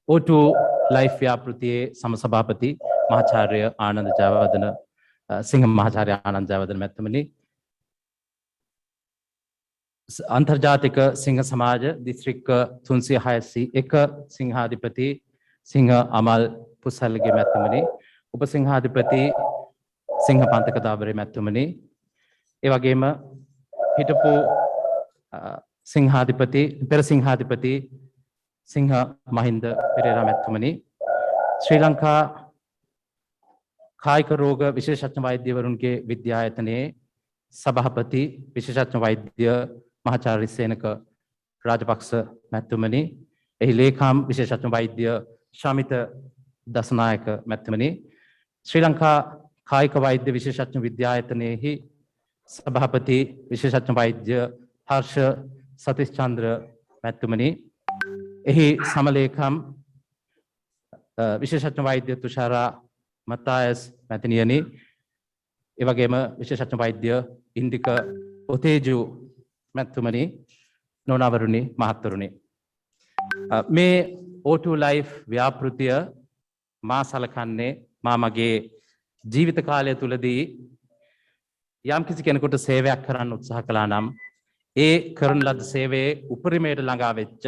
O2 life ව්‍යාපෘතියේ සමසභාපති මහාචාර්ය ආනන්ද ජයවර්ධන සිංහ මහාචාර්ය ආනන්ද ජයවර්ධන මැතිතුමනි, අන්තර්ජාතික සිංහ සමාජ දිස්ත්‍රික්ක 361 සිංහාධිපති සිංහ අමල් පුසල්ගේ මැතිතුමනි, උපසිංහාධිපති සිංහ පන්තක දාබරේ මැතිතුමනි, ඒ වගේම හිටපු සිංහාධිපති පෙර සිංහාධිපති සිංහ මහින්ද පෙරේරා මැතිතුමනි, ශ්‍රී ලංකා කායික රෝග විශේෂඥ වෛද්‍යවරුන්ගේ විද්‍යායතනයේ සභාපති විශේෂඥ වෛද්‍ය මහාචාර්ය සේනක රාජපක්ෂ මැතිතුමනි, එහි ලේකම් විශේෂඥ වෛද්‍ය ශමිත දසනායක මැතිතුමනි, ශ්‍රී ලංකා කායික වෛද්‍ය විශේෂඥ විද්‍යායතනයේහි සභාපති විශේෂඥ වෛද්‍ය හර්ෂ සතිස්චන්ද්‍ර මැතිතුමනි, එහි සමලේකම් විශේෂඥ වෛද්‍ය තුෂාරා මතායස් මැතිනියනි, ඒ වගේම විශේෂඥ වෛද්‍ය ඉන්දික ඔතේජු මැතිතුමනි, නෝනාවරුනි, මහත්වරුනි, මේ O2 ලයිෆ් ව්‍යාපෘතිය මා සලකන්නේ මා මගේ ජීවිත කාලය තුලදී යම් කිසි කෙනෙකුට සේවයක් කරන්න උත්සාහ කළා නම් ඒ කරන ලද සේවයේ උපරිමයට ළඟා වෙච්ච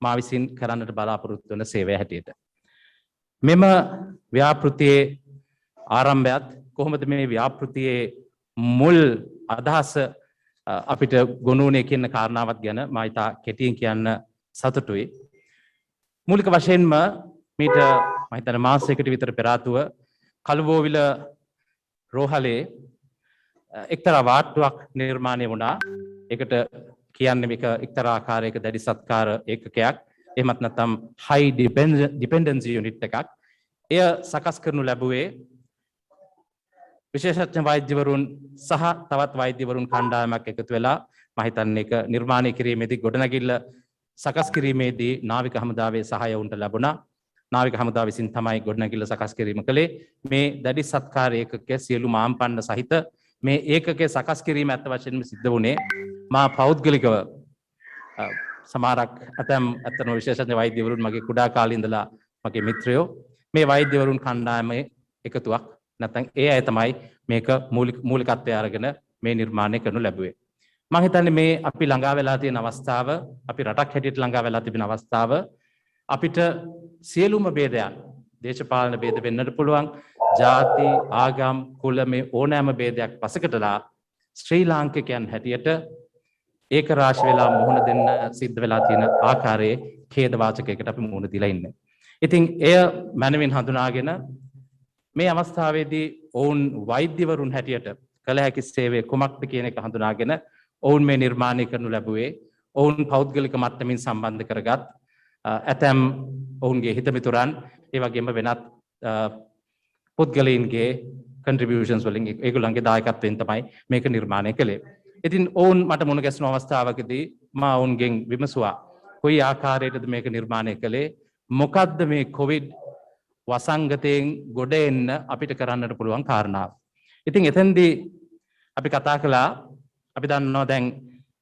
මා විසින් කරන්නට බලාපොරොත්තු වන සේවය හැටියට මෙම ව්‍යාපෘතියේ ආරම්භයත් කොහොමද මේ ව්‍යාපෘතියේ මුල් අදහස අපිට ගොනුනේ කියන කාරණාවත් ගැන මා ඉතා කෙටියෙන් කියන්න සතුටුයි. මූලික වශයෙන්ම මීට මම හිතන්නේ මාසයකට විතර පෙර ආතුව කළුබෝවිල රෝහලේ එක්තරා වාට්ටුවක් නිර්මාණය වුණා. ඒකට කියන්නේ මේක එක්තරා ආකාරයක දැඩි සත්කාර ඒකකයක්, එහෙමත් නැත්නම් high dependency unit එකක්. එය සකස් කරනු ලැබුවේ විශේෂඥ වෛද්‍යවරුන් සහ තවත් වෛද්‍යවරුන් කණ්ඩායමක් එකතු වෙලා මම හිතන්නේ ඒක නිර්මාණය කිරීමේදී ගොඩනැගිල්ල සකස් කිරීමේදී නාවික හමුදාවේ සහාය උන්ට ලැබුණා. නාවික හමුදාව විසින් තමයි ගොඩනැගිල්ල සකස් කිරීම කළේ. මේ දැඩි සත්කාර ඒකකයේ සියලු මාම්පන්න සහිත මේ ඒකකයේ සකස් කිරීම ඇත්ත වශයෙන්ම සිද්ධ වුණේ මා පෞද්ගලිකව සමහරක් ඇත්තම විශේෂඥ වෛද්‍යවරුන් මගේ කුඩා කාලේ ඉඳලා මගේ මිත්‍රයෝ මේ වෛද්‍යවරුන් කණ්ඩායමේ එකතුවක්. නැත්නම් ඒ අය තමයි මේක මූලිකත්වය අරගෙන මේ නිර්මාණය කරනු ලැබුවේ. මම හිතන්නේ මේ අපි ළඟා වෙලා තියෙන අවස්ථාව, අපි රටක් හැටියට ළඟා වෙලා තිබෙන අවස්ථාව අපිට සියලුම ભેදයන්, දේශපාලන ભેද වෙන්නට පුළුවන්, ಜಾති, ආගම්, කුල මේ ඕනෑම ભેදයක් පසකටලා ශ්‍රී ලාංකිකයන් හැටියට ඒක රාශි වෙලා මුහුණ දෙන්න සිද්ධ වෙලා තියෙන ආකාරයේ ඛේද වාචකයකට අපි මුහුණ දීලා ඉන්නේ. ඉතින් එය මනමින් හඳුනාගෙන මේ අවස්ථාවේදී ඔවුන් වෛද්‍යවරුන් හැටියට කළ හැකි සේවය කුමක්ද කියන එක හඳුනාගෙන ඔවුන් මේ නිර්මාණය කරනු ලැබුවේ ඔවුන් පෞද්ගලික මට්ටමින් සම්බන්ධ කරගත් ඇතැම් ඔවුන්ගේ හිතමිතුරන්, ඒ වගේම වෙනත් පුද්ගලයින්ගේ contributions වලින් ඒගොල්ලන්ගේ දායකත්වයෙන් තමයි මේක නිර්මාණය කළේ. ඉතින් ඔවුන් මට මුණ ගැසුණු අවස්ථාවකදී මා ඔවුන්ගෙන් විමසුවා කොයි ආකාරයකටද මේක නිර්මාණය කළේ, මොකද්ද මේ කොවිඩ් වසංගතයෙන් ගොඩ එන්න අපිට කරන්නට පුළුවන් කාරණාව. ඉතින් එතෙන්දී අපි කතා කළා, අපි දන්නවා දැන්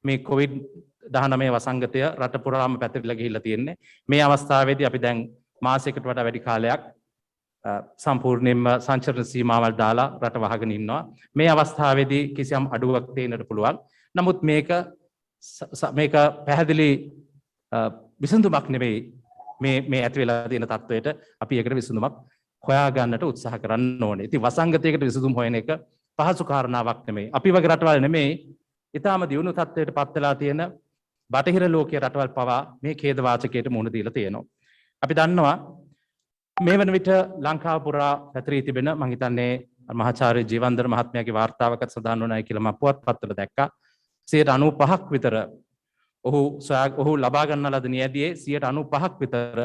මේ COVID-19 වසංගතය රට පුරාම පැතිරලා ගිහිල්ලා තියෙන්නේ. මේ අවස්ථාවේදී අපි දැන් මාසයකට වඩා වැඩි කාලයක් සම්පූර්ණයෙන්ම සංචරණ සීමාවල් දාලා රට වහගෙන ඉන්නවා. මේ අවස්ථාවේදී කිසියම් අඩුවක් තේන්නට පුළුවන්. නමුත් මේක පැහැදිලි විසඳුමක් නෙවෙයි. මේ ඇති වෙලා තියෙන තත්වයට අපි ඒකට විසඳුමක් හොයා ගන්නට උත්සාහ කරන්න ඕනේ. ඉතින් වසංගතයකට විසඳුම් හොයන එක පහසු කාරණාවක් නෙමෙයි. අපි වගේ රටවල් නෙමෙයි, ඊටාම දියුණු තත්වයට පත් වෙලා තියෙන බටහිර ලෝකයේ රටවල් පවා මේ ඛේද වාචකයට මුහුණ දීලා තියෙනවා. අපි දන්නවා මේ වන විට ලංකාව පුරා පැතිරී තිබෙන, මම හිතන්නේ මහාචාර්ය ජීවන්දර මහත්මයාගේ වාර්තාවකත් සඳහන් වුණායි කියලා මම පුවත්පත්වල දැක්කා. 95ක් විතර ඔහු ලබා ගන්න ලද නියැදියේ 95ක් විතර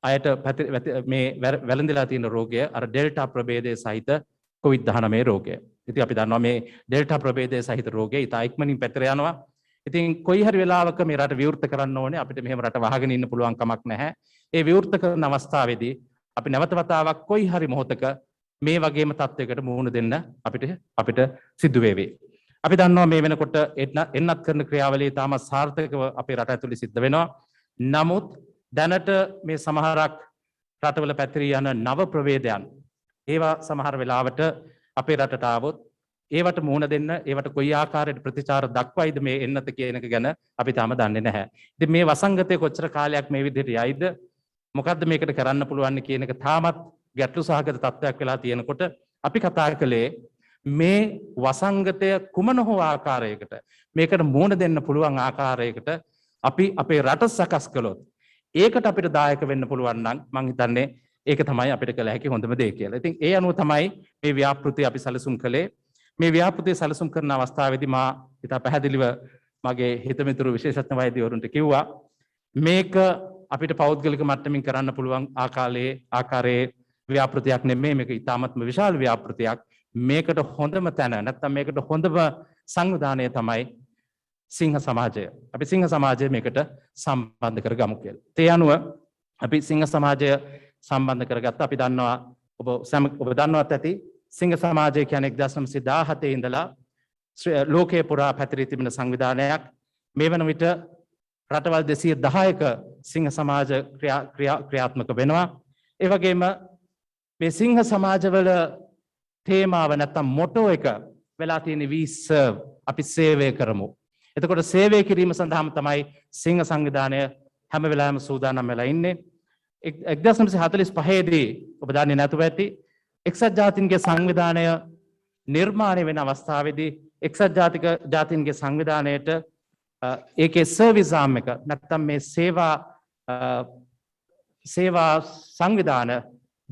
අයට මේ වැළඳිලා තියෙන රෝගය අර ඩෙල්ටා ප්‍රභේදයේ සහිත COVID-19 රෝගය. ඉතින් අපි දන්නවා මේ ඩෙල්ටා ප්‍රභේදයේ සහිත රෝගය ඉතා ඉක්මනින් පැතිර යනවා. ඉතින් කොයි හරි වෙලාවක මේ රට විවෘත කරන්න ඕනේ. අපිට මෙහෙම රට වහගෙන ඉන්න පුළුවන් කමක් නැහැ. ඒ විවෘත කරන අවස්ථාවේදී අපි නැවත වතාවක් කොයි හරි මොහොතක මේ වගේම තත්වයකට මුහුණ දෙන්න අපිට සිද්ධ වේවි. අපි දන්නවා මේ වෙනකොට එන්නත් කරන ක්‍රියාවලිය තාම සාර්ථකව අපේ රට ඇතුළේ සිද්ධ වෙනවා. නමුත් දැනට මේ සමහරක් රටවල පැතිරී යන නව ප්‍රවේදයන් ඒවා සමහර වෙලාවට අපේ රටට ආවොත් ඒවට මුහුණ දෙන්න ඒවට කොයි ආකාරයට ප්‍රතිචාර දක්වයිද මේ එන්නත කියන එක ගැන අපි තාම දන්නේ නැහැ. ඉතින් මේ වසංගතය කොච්චර කාලයක් මේ විදිහට යයිද මොකද්ද මේකට කරන්න පුළුවන් කියන එක තාමත් ගැටලු සහගත තත්ත්වයක් වෙලා තියෙනකොට අපි කතා කළේ මේ වසංගතය කුමන හෝ ආකාරයකට මේකට මුහුණ දෙන්න පුළුවන් ආකාරයකට අපි අපේ රට සකස් කළොත් ඒකට අපිට දායක වෙන්න පුළුවන් නම් මං හිතන්නේ ඒක තමයි අපිට කළ හැකි හොඳම දේ කියලා. ඉතින් ඒ අනුව තමයි මේ ව්‍යාපෘතිය අපි සැලසුම් කළේ. මේ ව්‍යාපෘතිය සැලසුම් කරන අවස්ථාවේදී මා ඉතා පැහැදිලිව මගේ හිතමිතුරු විශේෂඥ වෛද්‍යවරුන්ට කිව්වා මේක අපිට පෞද්ගලික මට්ටමින් කරන්න පුළුවන් ආකාරයේ ව්‍යාපෘතියක් නෙමෙයි, මේක ඉතාමත්ම විශාල ව්‍යාපෘතියක්. මේකට හොඳම තැන නැත්නම් මේකට හොඳම සංවිධානය තමයි සිංහ සමාජය. අපි සිංහ සමාජය මේකට සම්බන්ධ කරගමු කියලා. ඒ අනුව අපි සිංහ සමාජය සම්බන්ධ කරගත්තා. අපි දන්නවා ඔබ දන්නවත් ඇති සිංහ සමාජය කියන්නේ 1917 ඉඳලා ලෝකයේ පුරා පැතිරී තිබෙන සංවිධානයක්. මේ වන විට රටවල් 210ක සිංහ සමාජ ක්‍රියාත්මක වෙනවා. ඒ වගේම මේ සිංහ සමාජවල තේමාව නැත්නම් මොටෝ එක වෙලා තියෙන we serve, අපි සේවය කරමු. එතකොට සේවය කිරීම සඳහාම තමයි සිංහ සංවිධානය හැම වෙලාවෙම සූදානම් වෙලා ඉන්නේ. 1945 දී ඔබ දන්නේ නැතුව ඇති එක්සත් ජාතීන්ගේ සංවිධානය නිර්මාණය වෙන අවස්ථාවේදී එක්සත් ජාතීන්ගේ සංවිධානයට ඒකේ සර්විස් ආම් එක නැත්නම් මේ සේවා සංවිධාන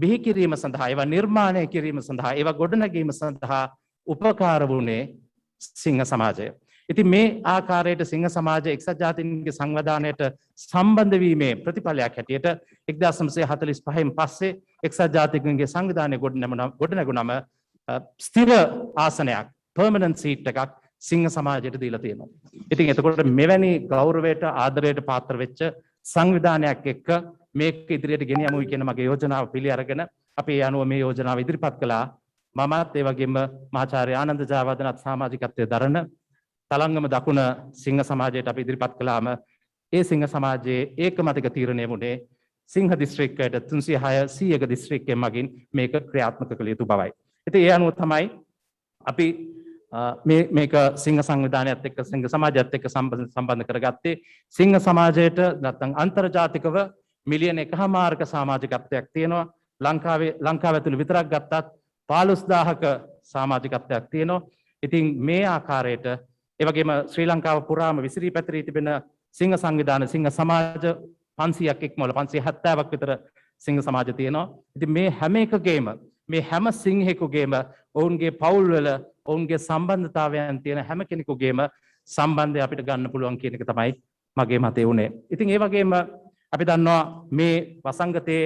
බිහි කිරීම සඳහා ඒවා නිර්මාණය කිරීම සඳහා ඒවා ගොඩනැගීම සඳහා උපකාර වුණේ සිංහ සමාජය. ඉතින් මේ ආකාරයට සිංහ සමාජය එක්සත් ජාතීන්ගේ සංවිධානයට සම්බන්ධ වීමේ ප්‍රතිඵලයක් හැටියට 1945න් පස්සේ එක්සත් ජාතීන්ගේ සංවිධානය ගොඩනැගුණම ස්ථිර ආසනයක් permanent seat එකක් සිංහ සමාජයට දීලා තියෙනවා. ඉතින් එතකොට මෙවැනි ගෞරවයට ආදරයට පාත්‍ර වෙච්ච සංවිධානයක් එක්ක මේක ඉදිරියට ගෙන යමුයි කියන මගේ යෝජනාව පිළි අරගෙන අපි ඒ අනුව මේ යෝජනාව ඉදිරිපත් කළා. මමත් ඒ වගේම මහාචාර්ය ආනන්ද ජයවර්ධනත් සමාජිකත්වයේ දරන තලංගම දකුණ සිංහ සමාජයට අපි ඉදිරිපත් කළාම ඒ සිංහ සමාජයේ ඒකමතික තීරණය වුණේ සිංහ දිස්ත්‍රික්කයට 306 100ක දිස්ත්‍රික්කයෙන් මගින් මේක ක්‍රියාත්මක කළ යුතු බවයි. ඉතින් ඒ අනුව තමයි අපි මේක සිංහ සංවිධානයත් එක්ක සිංහ සමාජයත් එක්ක සම්බන්ධ කරගත්තේ. සිංහ සමාජයට නැත්නම් අන්තර්ජාතිකව මිලියන 1.5ක සමාජිකත්වයක් තියෙනවා. ලංකාව ඇතුළේ විතරක් ගත්තත් 15000ක සමාජිකත්වයක් තියෙනවා. ඉතින් මේ ආකාරයට ඒ වගේම ශ්‍රී ලංකාව පුරාම විසිරී පැතිරී තිබෙන සිංහ සංවිධාන සිංහ සමාජ 500ක් ඉක්මවල 570ක් විතර සිංහ සමාජ තියෙනවා. ඉතින් මේ හැම එකකේම මේ හැම සිංහෙකුගේම ඔවුන්ගේ පවුල්වල ඔවුන්ගේ සම්බන්ධතාවයන් තියෙන හැම කෙනෙකුගේම සම්බන්ධය අපිට ගන්න පුළුවන් කියන එක තමයි මගේ මතය වුණේ. ඉතින් ඒ වගේම අපි දන්නවා මේ වසංගතයේ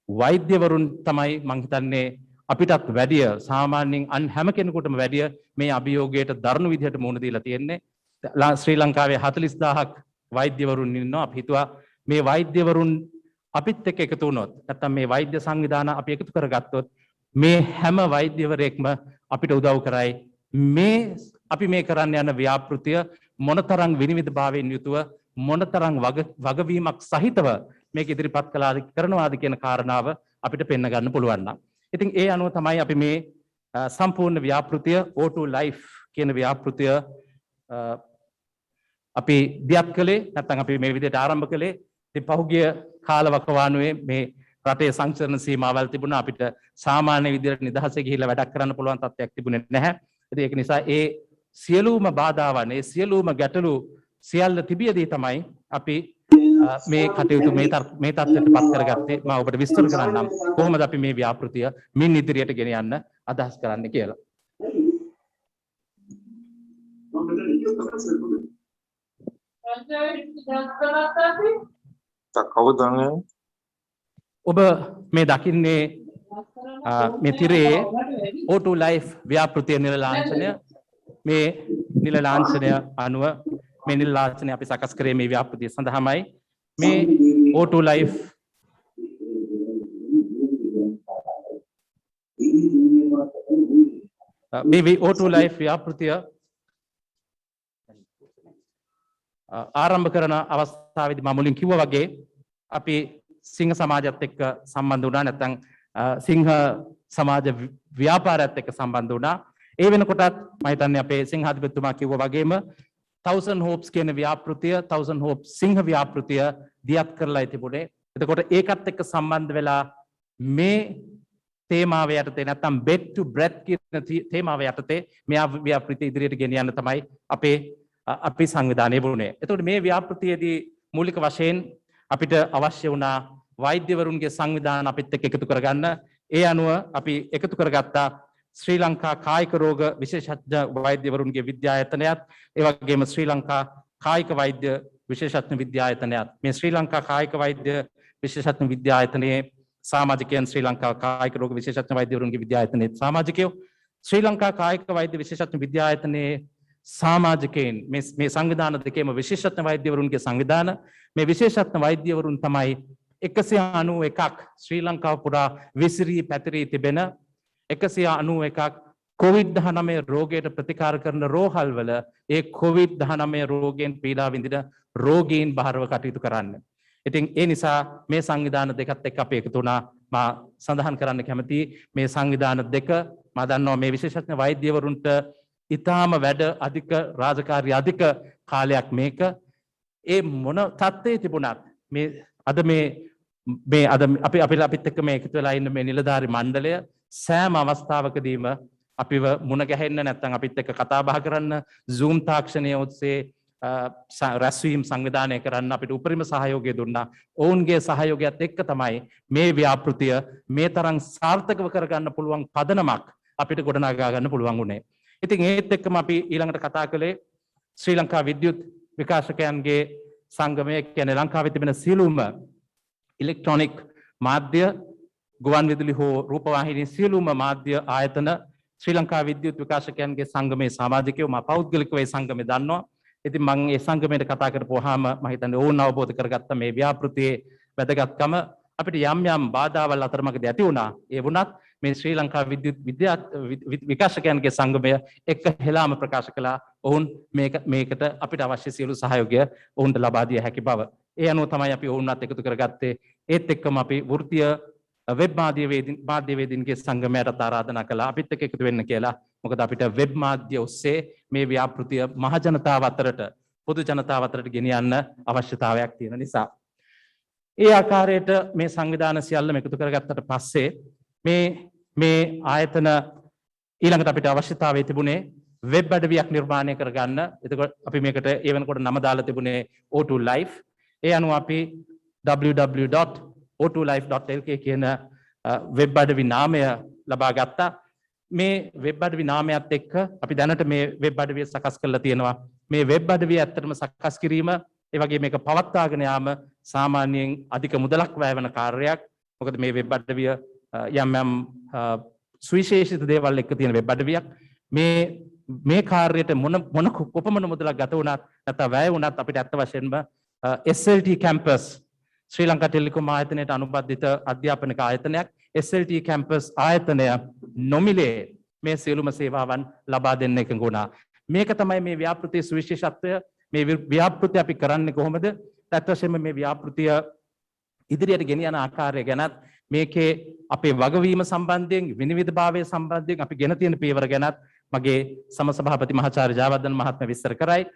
වෛද්‍යවරුන් තමයි මං හිතන්නේ අපිටත් වැඩිය සාමාන්‍යයෙන් අන් හැම කෙනෙකුටම වැඩිය මේ අභියෝගයට දරුණු විදිහට මුහුණ දීලා තියෙන්නේ. ශ්‍රී ලංකාවේ 40000ක් වෛද්‍යවරුන් ඉන්නවා. අපි හිතුවා මේ වෛද්‍යවරුන් අපිත් එක්ක එකතු වුණොත් නැත්නම් මේ වෛද්‍ය සංවිධාන අපි එකතු කරගත්තොත් මේ හැම වෛද්‍යවරයෙක්ම අපිට උදව් කරයි. මේ අපි මේ කරන්න යන ව්‍යාපෘතිය මොනතරම් විනිවිදභාවයෙන් යුතුව මොනතරම් වගවීමක් සහිතව මේක ඉදිරිපත් කරනවාද කියන කාරණාව අපිට පෙන්න ගන්න පුළුවන් නම්. ඉතින් ඒ අනුව තමයි අපි මේ සම්පූර්ණ ව්‍යාපෘතිය O2 Life කියන ව්‍යාපෘතිය අපි දියත් කළේ නැත්නම් අපි මේ විදිහට ආරම්භ කළේ. ඉතින් පහුගිය කාලවකවානුවේ මේ රටේ සංචරණ සීමාවල් තිබුණා. අපිට සාමාන්‍ය විදිහට නිදහසේ ගිහිල්ලා වැඩක් කරන්න පුළුවන් තත්ත්වයක් තිබුණේ නැහැ. ඉතින් ඒක නිසා ඒ සියලුම බාධාවන් ඒ සියලුම ගැටලු සියල්ල තිබියදී තමයි අපි මේ කටයුතු මේ තත්ත්වයට පත් කරගත්තේ. මම ඔබට විස්තර කරන්නම් කොහොමද අපි මේ ව්‍යාපෘතිය මින් ඉදිරියට ගෙන යන්න අදහස් කරන්නේ කියලා. ඔබ මේ දකින්නේ මේ තිරේ O2 Life ව්‍යාපෘතිය නිල ලාංඡනය. මේ නිල ලාංඡනය අනුව මේ නිල ලාංඡනය අපි සකස් කරේ මේ ව්‍යාපෘතිය සඳහාමයි. මේ O2 Life මේ O2 Life ව්‍යාපෘතිය ආරම්භ කරන අවස්ථාව අවස්ථාවේදී මම මුලින් කිව්වා වගේ අපි සිංහ සමාජයත් එක්ක සම්බන්ධ වුණා නැත්නම් සිංහ සමාජ ව්‍යාපාරයත් එක්ක සම්බන්ධ වුණා. ඒ වෙනකොටත් මම හිතන්නේ අපේ සිංහාධිපතිතුමා කිව්වා වගේම 1000 hopes කියන ව්‍යාපෘතිය 1000 hopes සිංහ ව්‍යාපෘතිය දියත් කරලා තිබුණේ. එතකොට ඒකත් එක්ක සම්බන්ධ වෙලා මේ තේමාව යටතේ නැත්නම් bed to breath කියන තේමාව යටතේ මේ ව්‍යාපෘතිය ඉදිරියට ගෙනියන්න තමයි අපි සංවිධානය වුණේ. එතකොට මේ ව්‍යාපෘතියේදී මූලික වශයෙන් අපිට අවශ්‍ය වුණා වෛද්‍යවරුන්ගේ සංවිධාන අපිත් එක්ක එකතු කරගන්න. ඒ අනුව අපි එකතු කරගත්තා ශ්‍රී ලංකා කායික රෝග විශේෂඥ වෛද්‍යවරුන්ගේ විද්‍යායතනයත් ඒ වගේම ශ්‍රී ලංකා කායික වෛද්‍ය විශේෂඥ විද්‍යායතනයත්. මේ ශ්‍රී ලංකා කායික වෛද්‍ය විශේෂඥ විද්‍යායතනයේ සමාජිකයන් ශ්‍රී ලංකා කායික රෝග විශේෂඥ වෛද්‍යවරුන්ගේ විද්‍යායතනයේ සමාජිකයෝ ශ්‍රී ලංකා කායික වෛද්‍ය විශේෂඥ විද්‍යායතනයේ සමාජිකයන් මේ සංවිධාන දෙකේම විශේෂඥ වෛද්‍යවරුන්ගේ සංවිධාන මේ විශේෂඥ වෛද්‍යවරුන් තමයි 191ක් ශ්‍රී ලංකාව පුරා විසිරී පැතිරී තිබෙන 191ක් COVID-19 රෝගයට ප්‍රතිකාර කරන රෝහල් වල ඒ COVID-19 රෝගයෙන් පීඩා විඳින රෝගීන් බහරව කටයුතු කරන්න. ඉතින් ඒ නිසා මේ සංවිධාන දෙකත් එක්ක අපි එකතු වුණා. මා සඳහන් කරන්න කැමතියි මේ සංවිධාන දෙක මම දන්නවා මේ විශේෂඥ වෛද්‍යවරුන්ට ඊටාම වැඩ අධික රාජකාරී අධික කාලයක් මේක. ඒ මොන තත්ත්වයේ තිබුණත් මේ අද අපිත් එක්ක මේ එකතු වෙලා ඉන්න මේ නිලධාරි මණ්ඩලය සෑම අවස්ථාවකදීම අපිව මුණ ගැහෙන්න නැත්නම් අපිත් එක්ක කතා බහ කරන්න Zoom තාක්ෂණය ඔස්සේ රැස්වීම් සංවිධානය කරන්න අපිට උපරිම සහයෝගය දුන්නා. ඔවුන්ගේ සහයෝගයත් එක්ක තමයි මේ ව්‍යාපෘතිය මේ තරම් සාර්ථකව කරගන්න පුළුවන් පදනමක් අපිට ගොඩනගා ගන්න පුළුවන් වුණේ. ඉතින් ඒත් එක්කම අපි ඊළඟට කතා කළේ ශ්‍රී ලංකා විද්‍යුත් විකාශකයන්ගේ සංගමය කියන්නේ ලංකාවේ තිබෙන සියලුම ඉලෙක්ට්‍රොනික මාධ්‍ය ගුවන් විදුලි හෝ රූපවාහිනී සියලුම මාධ්‍ය ආයතන ශ්‍රී ලංකා විද්‍යුත් විකාශකයන්ගේ සංගමේ සමාජිකයෝ මා පෞද්ගලිකව ඒ සංගමේ දන්නවා. ඉතින් මම ඒ සංගමයට කතා කරපුවාම මම හිතන්නේ ඕන අවබෝධ කරගත්ත මේ ව්‍යාපෘතියේ වැදගත්කම අපිට යම් යම් බාධාවල් අතරමඟදී ඇති වුණා. ඒ වුණත් මේ ශ්‍රී ලංකා විද්‍යුත් විකාශකයන්ගේ සංගමය එක්ක හෙලාම ප්‍රකාශ කළා ඔවුන් මේකට අපිට අවශ්‍ය සියලු සහයෝගය ඔවුන්ට ලබා දිය හැකි බව. ඒ අනුව තමයි අපි ඔවුන්වත් එකතු කරගත්තේ. ඒත් එක්කම අපි වෘත්තීය වෙබ් මාධ්‍යවේදීන්ගේ සංගමයට ආරාධනා කළා අපිත් එක්ක එකතු වෙන්න කියලා. මොකද අපිට වෙබ් මාධ්‍ය ඔස්සේ මේ ව්‍යාපෘතිය මහ ජනතාව අතරට පොදු ජනතාව අතරට ගෙනියන්න අවශ්‍යතාවයක් තියෙන නිසා. ඒ ආකාරයට මේ සංවිධාන සියල්ලම එකතු කරගත්තට පස්සේ මේ ආයතන ඊළඟට අපිට අවශ්‍යතාවය තිබුණේ වෙබ් අඩවියක් නිර්මාණය කරගන්න. එතකොට අපි මේකට ඒ වෙනකොට නම දාලා තිබුණේ O2 Life. ඒ අනුව අපි www.o2life.lk කියන වෙබ් අඩවි නාමය ලබා ගත්තා. මේ වෙබ් අඩවි නාමයත් එක්ක අපි දැනට මේ වෙබ් අඩවිය සකස් කරලා තියෙනවා. මේ වෙබ් අඩවිය ඇත්තටම සකස් කිරීම ඒ වගේ මේක පවත්වාගෙන යාම සාමාන්‍යයෙන් අධික මුදලක් වැය වෙන කාර්යයක්. මොකද මේ වෙබ් අඩවිය යම් සුවිශේෂිත දේවල් එක්ක තියෙන වෙබ් අඩවියක්. මේ කාර්යයට මොන කොපමණ මුදලක් ගත වුණත් නැත්නම් වැය වුණත් අපිට ඇත්ත වශයෙන්ම SLT campus ශ්‍රී ලංකා ටෙලිකොම් ආයතනයට අනුබද්ධිත අධ්‍යාපනික ආයතනයක්. SLT campus ආයතනය නොමිලේ මේ සියලුම සේවාවන් ලබා දෙන්න එකඟ වුණා. මේක තමයි මේ ව්‍යාපෘතියේ සුවිශේෂත්වය. මේ ව්‍යාපෘතිය අපි කරන්නේ කොහොමද? ඇත්ත වශයෙන්ම මේ ව්‍යාපෘතිය ඉදිරියට ගෙනියන ආකාරය ගැනත් මේකේ අපේ වගවීම සම්බන්ධයෙන් විනිවිදභාවය සම්බන්ධයෙන් අපි ගෙන තියෙන පියවර ගැනත් මගේ සමසභාපති මහාචාර්ය ජයවර්ධන මහත්මයා විස්තර කරයි.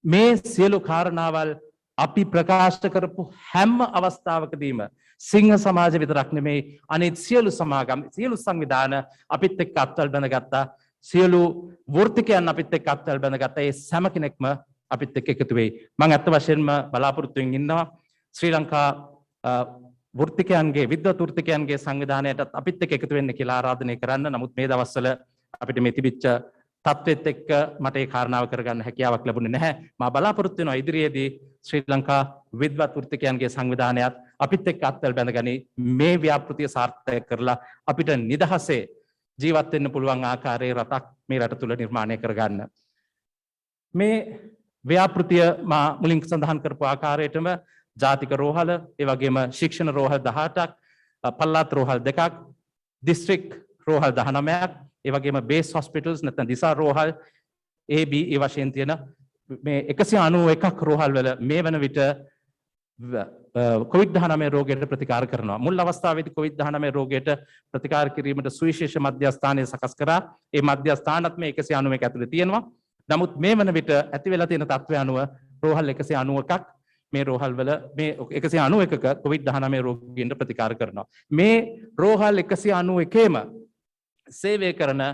මේ සියලු කාරණාවල් අපි ප්‍රකාශ කරපු හැම අවස්ථාවකදීම සිංහ සමාජ විතරක් නෙමෙයි අනිත් සියලු සමාගම් සියලු සංවිධාන අපිත් එක්ක අත්වල බැඳගත්තා. සියලු වෘත්තිකයන් අපිත් එක්ක අත්වල බැඳගත්තා. ඒ හැම කෙනෙක්ම අපිත් එක්ක එකතු වෙයි. මම අත්ත වශයෙන්ම බලාපොරොත්තු වෙමින් ඉන්නවා ශ්‍රී ලංකා වෘත්තිකයන්ගේ විද්වත් වෘත්තිකයන්ගේ සංවිධානයටත් අපිත් එක්ක එකතු වෙන්න කියලා ආරාධනය කරන්න. නමුත් මේ දවස්වල අපිට මේ තිබිච්ච තත්ත්වෙත් එක්ක මට ඒ කාරණාව කරගන්න හැකියාවක් ලැබුණේ නැහැ. මම බලාපොරොත්තු වෙනවා ඉදිරියේදී ශ්‍රී ලංකා විද්වත් වෘත්තිකයන්ගේ සංවිධානයත් අපිත් එක්ක අත්වල බැඳගනි මේ ව්‍යාපෘතිය සාර්ථක කරලා අපිට නිදහසේ ජීවත් වෙන්න පුළුවන් ආකාරයේ රටක් මේ රට තුල නිර්මාණය කරගන්න. මේ ව්‍යාපෘතිය මා මුලින් සඳහන් කරපු ආකාරයටම ජාතික රෝහල, ඒ වගේම ශික්ෂණ රෝහල් 18ක්, පළාත් රෝහල් 2ක්, දිස්ත්‍රික් රෝහල් 19ක්, ඒ වගේම බේස් හොස්පිටල්ස් නැත්නම් දිසා රෝහල් AB ඒ වශයෙන් තියෙන මේ 191ක් රෝහල් වල මේ වන විට COVID-19 රෝගයට ප්‍රතිකාර කරනවා. මුල් අවස්ථාවේදී COVID-19 රෝගයට ප්‍රතිකාර කිරීමට සුවිශේෂ මධ්‍යස්ථානය සකස් කරා. ඒ මධ්‍යස්ථානත් මේ 191 ඇතුලේ තියෙනවා. නමුත් මේ වන විට ඇති වෙලා තියෙන තත්ත්වය අනුව රෝහල් 191ක් මේ රෝහල් වල මේ 191ක COVID-19 රෝගීන්ට ප්‍රතිකාර කරනවා. මේ රෝහල් 191ෙම සේවය කරන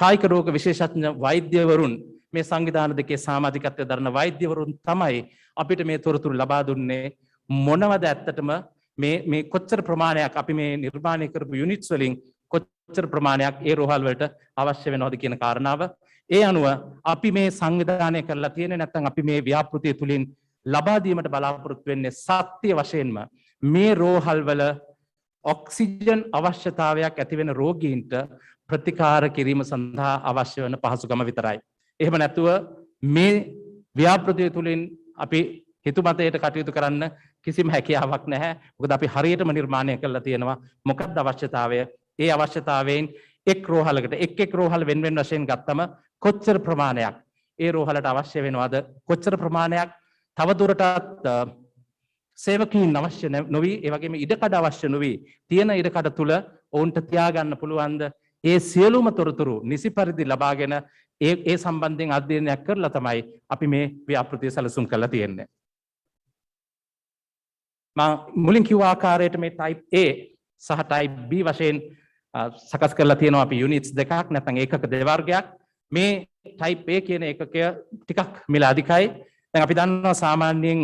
කායික රෝග විශේෂඥ වෛද්‍යවරුන් මේ සංවිධාන දෙකේ සමාජිකත්වය දරන වෛද්‍යවරුන් තමයි අපිට මේ තොරතුරු ලබා දුන්නේ. මොනවද ඇත්තටම මේ කොච්චර ප්‍රමාණයක් අපි මේ නිර්මාණය කරපු යුනිට්ස් වලින් කොච්චර ප්‍රමාණයක් ඒ රෝහල් වලට අවශ්‍ය වෙනවද කියන කාරණාව. ඒ අනුව අපි මේ සංවිධානය කරලා තියෙන්නේ නැත්නම් අපි මේ ව්‍යාපෘතිය තුලින් ලබා දීමට බලාපොරොත්තු වෙන්නේ සත්‍ය වශයෙන්ම මේ රෝහල් වල ඔක්සිජන් අවශ්‍යතාවයක් ඇති වෙන රෝගීන්ට ප්‍රතිකාර කිරීම සඳහා අවශ්‍ය වන පහසුකම විතරයි. එහෙම නැතුව මේ ව්‍යාපෘතිය තුලින් අපි හිතුමතයට කටයුතු කරන්න කිසිම හැකියාවක් නැහැ. මොකද අපි හරියටම නිර්මාණය කරලා තියෙනවා මොකක්ද අවශ්‍යතාවය. ඒ අවශ්‍යතාවයෙන් එක් රෝහලකට එක් රෝහල වෙන වශයෙන් ගත්තම කොච්චර ප්‍රමාණයක් ඒ රෝහලට අවශ්‍ය වෙනවද? කොච්චර ප්‍රමාණයක් තවදුරටත් සේවකීන් අවශ්‍ය නොවි, ඒ වගේම ඉඩකඩ අවශ්‍ය නොවි තියෙන ඉඩකඩ තුල ඔවුන්ට තියාගන්න පුළුවන්ද? ඒ සියලුම තොරතුරු නිසි පරිදි ලබාගෙන ඒ සම්බන්ධයෙන් අධ්‍යයනයක් කරලා තමයි අපි මේ ව්‍යාපෘතිය සැලසුම් කරලා තියෙන්නේ. මම මුලින් කිව්ව ආකාරයට මේ type A සහ type B වශයෙන් සකස් කරලා තියෙනවා අපි යුනිට්ස් දෙකක් නැත්නම් ඒකක දෙවර්ගයක්. මේ type A කියන ඒකකය ටිකක් මිල අධිකයි. දැන් අපි දන්නවා සාමාන්‍යයෙන්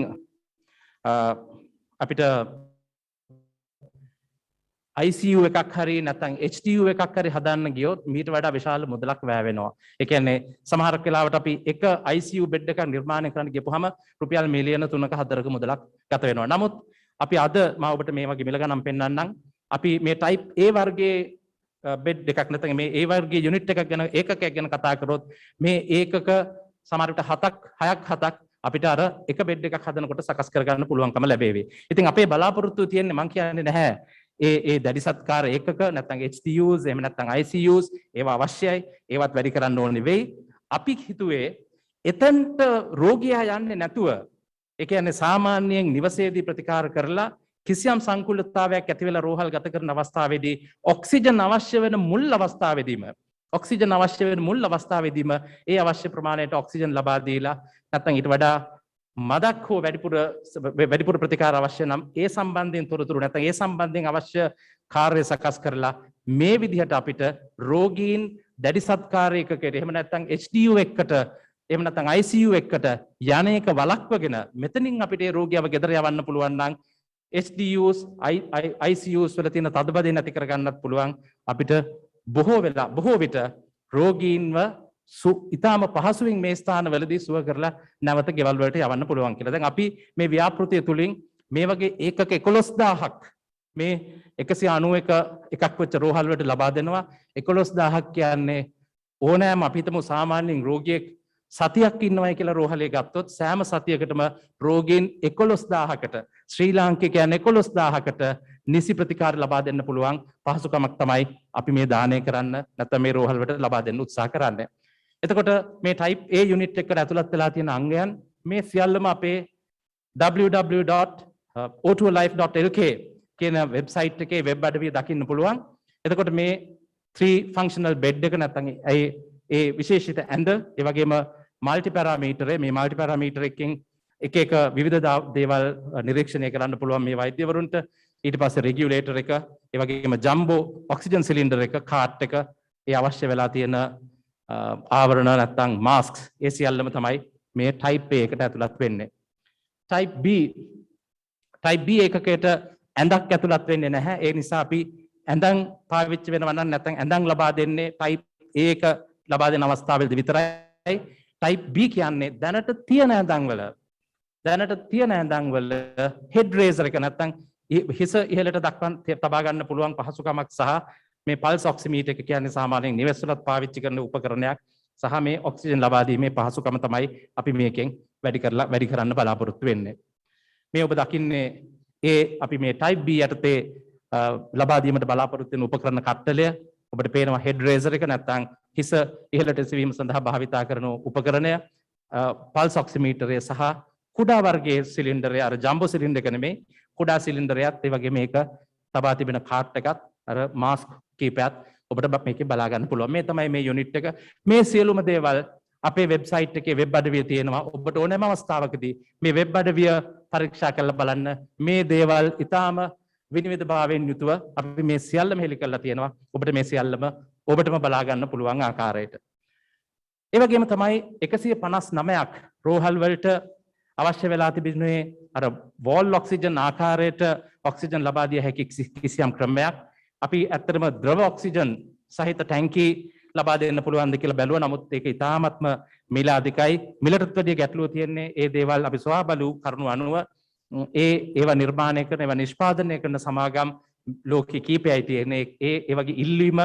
අපිට ICU එකක් හරි නැත්නම් HDU එකක් හරි හදන්න ගියොත් මීට වඩා විශාල මුදලක් වැය වෙනවා. ඒ කියන්නේ සමහරක් වෙලාවට අපි එක ICU බෙඩ් එකක් නිර්මාණය කරන්න ගියපුවාම රුපියල් මිලියන 3ක 4ක මුදලක් ගත වෙනවා. නමුත් අපි අද මම ඔබට මේ වගේ මිල ගණන් පෙන්නන්නම්. අපි මේ type A වර්ගයේ බෙඩ් එකක් නැත්නම් මේ A වර්ගයේ යුනිට් එකක් ගැන ඒකකයක් ගැන කතා කරොත් මේ ඒකක සමහර විට 7ක් අපිට අර එක බෙඩ් එකක් හදනකොට සකස් කරගන්න පුළුවන්කම ලැබේවි. ඉතින් අපේ බලාපොරොත්තුව තියෙන්නේ මම කියන්නේ නැහැ ඒ දැඩි සත්කාර ඒකක නැත්නම් HDUs එහෙම නැත්නම් ICUs ඒවා අවශ්‍යයි. ඒවත් වැඩි කරන්න ඕනේ වෙයි. අපි හිතුවේ එතනට රෝගියා යන්නේ නැතුව ඒ කියන්නේ සාමාන්‍යයෙන් නිවසේදී ප්‍රතිකාර කරලා කිසියම් සංකූලතාවයක් ඇති වෙලා රෝහල් ගත කරන අවස්ථාවේදී ඔක්සිජන් අවශ්‍ය වෙන මුල් අවස්ථාවේදීම ඒ අවශ්‍ය ප්‍රමාණයට ඔක්සිජන් ලබා දීලා නැත්නම් ඊට වඩා මදක් හෝ වැඩිපුර ප්‍රතිකාර අවශ්‍ය නම් ඒ සම්බන්ධයෙන් තොරතුරු නැත්නම් ඒ සම්බන්ධයෙන් අවශ්‍ය කාර්ය සකස් කරලා මේ විදිහට අපිට රෝගීන් දැඩි සත්කාර ඒකකයට එහෙම නැත්නම් HDU එකකට එහෙම නැත්නම් ICU එකකට යන්නේක වළක්වගෙන මෙතනින් අපිට ඒ රෝගියාව ගෙදර යවන්න පුළුවන් නම් HDUs ICUs වල තියෙන තදබදේ නැති කරගන්නත් පුළුවන්. අපිට බොහෝ විට රෝගීන්ව ඉතාම පහසුවෙන් මේ ස්ථානවලදී සුව කරලා නැවත ගෙවල් වලට යවන්න පුළුවන් කියලා. දැන් අපි මේ ව්‍යාපෘතිය තුලින් මේ වගේ ඒකක 11000ක් මේ 191 එකක් වෙච්ච රෝහල් වලට ලබා දෙනවා. 11000ක් කියන්නේ ඕනෑම අපි හිතමු සාමාන්‍යයෙන් රෝගියෙක් සතියක් ඉන්නවයි කියලා රෝහලේ ගත්තොත් සෑම සතියකටම රෝගීන් 11000කට ශ්‍රී ලාංකිකයන් 11000කට නිසි ප්‍රතිකාර ලබා දෙන්න පුළුවන් පහසුකමක් තමයි අපි මේ දානය කරන්න නැත්නම් මේ රෝහල් වලට ලබා දෙන්න උත්සාහ කරන්නේ. එතකොට මේ type A unit එකට ඇතුළත් වෙලා තියෙන අංගයන් මේ සියල්ලම අපේ www.o2life.lk කියන වෙබ්සයිට් එකේ වෙබ් අඩවිය දකින්න පුළුවන්. එතකොට මේ 3 functional bed එක නැත්නම් ඒ විශේෂිත ඇඳ ඒ වගේම මල්ටි පැරාමීටර් මේ මල්ටි පැරාමීටර් එකකින් එක විවිධ දේවල් නිරීක්ෂණය කරන්න පුළුවන් මේ වෛද්‍යවරුන්ට. ඊට පස්සේ රෙගියුලේටර් එක ඒ වගේම ජම්බෝ ඔක්සිජන් සිලින්ඩර් එක කාට් එක ඒ අවශ්‍ය වෙලා තියෙන ආවරණ නැත්නම් මාස්ක්ස් ඒ සියල්ලම තමයි මේ type A එකට ඇතුළත් වෙන්නේ. type B එකකයට ඇඳක් ඇතුළත් වෙන්නේ නැහැ. ඒ නිසා අපි ඇඳන් පාවිච්චි වෙනවා නම් නැත්නම් ඇඳන් ලබා දෙන්නේ type A එක ලබා දෙන අවස්ථාවලදී විතරයි. type B කියන්නේ දැනට තියෙන ඇඳන් වල head raiser එක නැත්නම් හිස ඉහළට දක්වන්න තබා ගන්න පුළුවන් පහසුකමක් සහ මේ පල්ස් ඔක්සිමීටර් එක කියන්නේ සාමාන්‍යයෙන් නිවෙස් වලත් පාවිච්චි කරන උපකරණයක් සහ මේ ඔක්සිජන් ලබා දීමේ පහසුකම තමයි අපි මේකෙන් වැඩි කරන්න බලාපොරොත්තු වෙන්නේ. මේ ඔබ දකින්නේ අපි මේ type B යටතේ ලබා දීමට බලාපොරොත්තු වෙන උපකරණ කට්ටලය. ඔබට පේනවා head raiser එක නැත්නම් හිස ඉහළට එසවීම සඳහා භාවිතා කරන උපකරණය, පල්ස් ඔක්සිමීටරය සහ කුඩා වර්ගයේ සිලින්ඩරය අර ජම්බෝ සිලින්ඩර් එක නෙමෙයි කුඩා සිලින්ඩරයත් ඒ වගේ මේක තබා තිබෙන කාට් එකත් අර මාස්ක් කීපයත් ඔබට මේකේ බලා ගන්න පුළුවන්. මේ තමයි මේ යුනිට් එක. මේ සියලුම දේවල් අපේ වෙබ්සයිට් එකේ වෙබ් අඩවිය තියෙනවා. ඔබට ඕනෑම අවස්ථාවකදී මේ වෙබ් අඩවිය පරීක්ෂා කරලා බලන්න. මේ දේවල් ඊටාම විනිවිදභාවයෙන් යුතුව අපි මේ සියල්ලම හෙළි කරලා තියෙනවා. ඔබට මේ සියල්ලම ඔබටම බලා ගන්න පුළුවන් ආකාරයට. ඒ වගේම තමයි 159ක් රෝහල් වලට අවශ්‍ය වෙලා තිබෙන්නේ අර වෝල් ඔක්සිජන් ආකාරයට ඔක්සිජන් ලබා දිය හැකි කිසියම් ක්‍රමයක්. අපි ඇත්තටම ද්‍රව ඔක්සිජන් සහිත ටැංකි ලබා දෙන්න පුළුවන්ද කියලා බැලුවා. නමුත් ඒක ඉතාමත්ම මිල අධිකයි. මිලටත් වැඩිය ගැටලුව තියෙන්නේ ඒ දේවල් අපි සොයා බලු කරුණු අනුව ඒවා නිර්මාණය කරන ඒවා නිෂ්පාදනය කරන සමාගම් ලෝකෙ කීපයයි තියෙන්නේ. ඒ වගේ ඉල්ලීම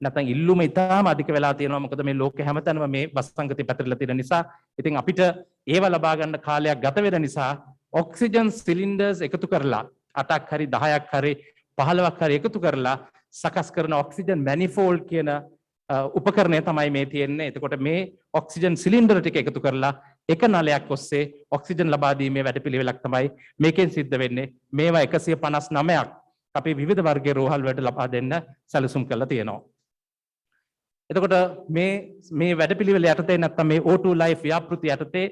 නැත්නම් ඉල්ලුම ඉතාම අධික වෙලා තියෙනවා. මොකද මේ ලෝකෙ හැමතැනම මේ වසංගතය පැතිරලා තියෙන නිසා. ඉතින් අපිට ඒවා ලබා ගන්න කාලයක් ගත වෙන නිසා ඔක්සිජන් සිලින්ඩර්ස් එකතු කරලා 8ක් හරි 10ක් හරි 15ක් හරි එකතු කරලා සකස් කරන ඔක්සිජන් මැනිෆෝල්ඩ් කියන උපකරණය තමයි මේ තියෙන්නේ. එතකොට මේ ඔක්සිජන් සිලින්ඩර් ටික එකතු කරලා එක නලයක් ඔස්සේ ඔක්සිජන් ලබා දීමේ වැඩපිළිවෙලක් තමයි මේකෙන් සිද්ධ වෙන්නේ. මේවා 159ක් අපි විවිධ වර්ගයේ රෝහල් වලට ලබා දෙන්න සැලසුම් කරලා තියෙනවා. එතකොට මේ වැඩපිළිවෙල යටතේ නැත්නම් මේ O2 life ව්‍යාපෘති යටතේ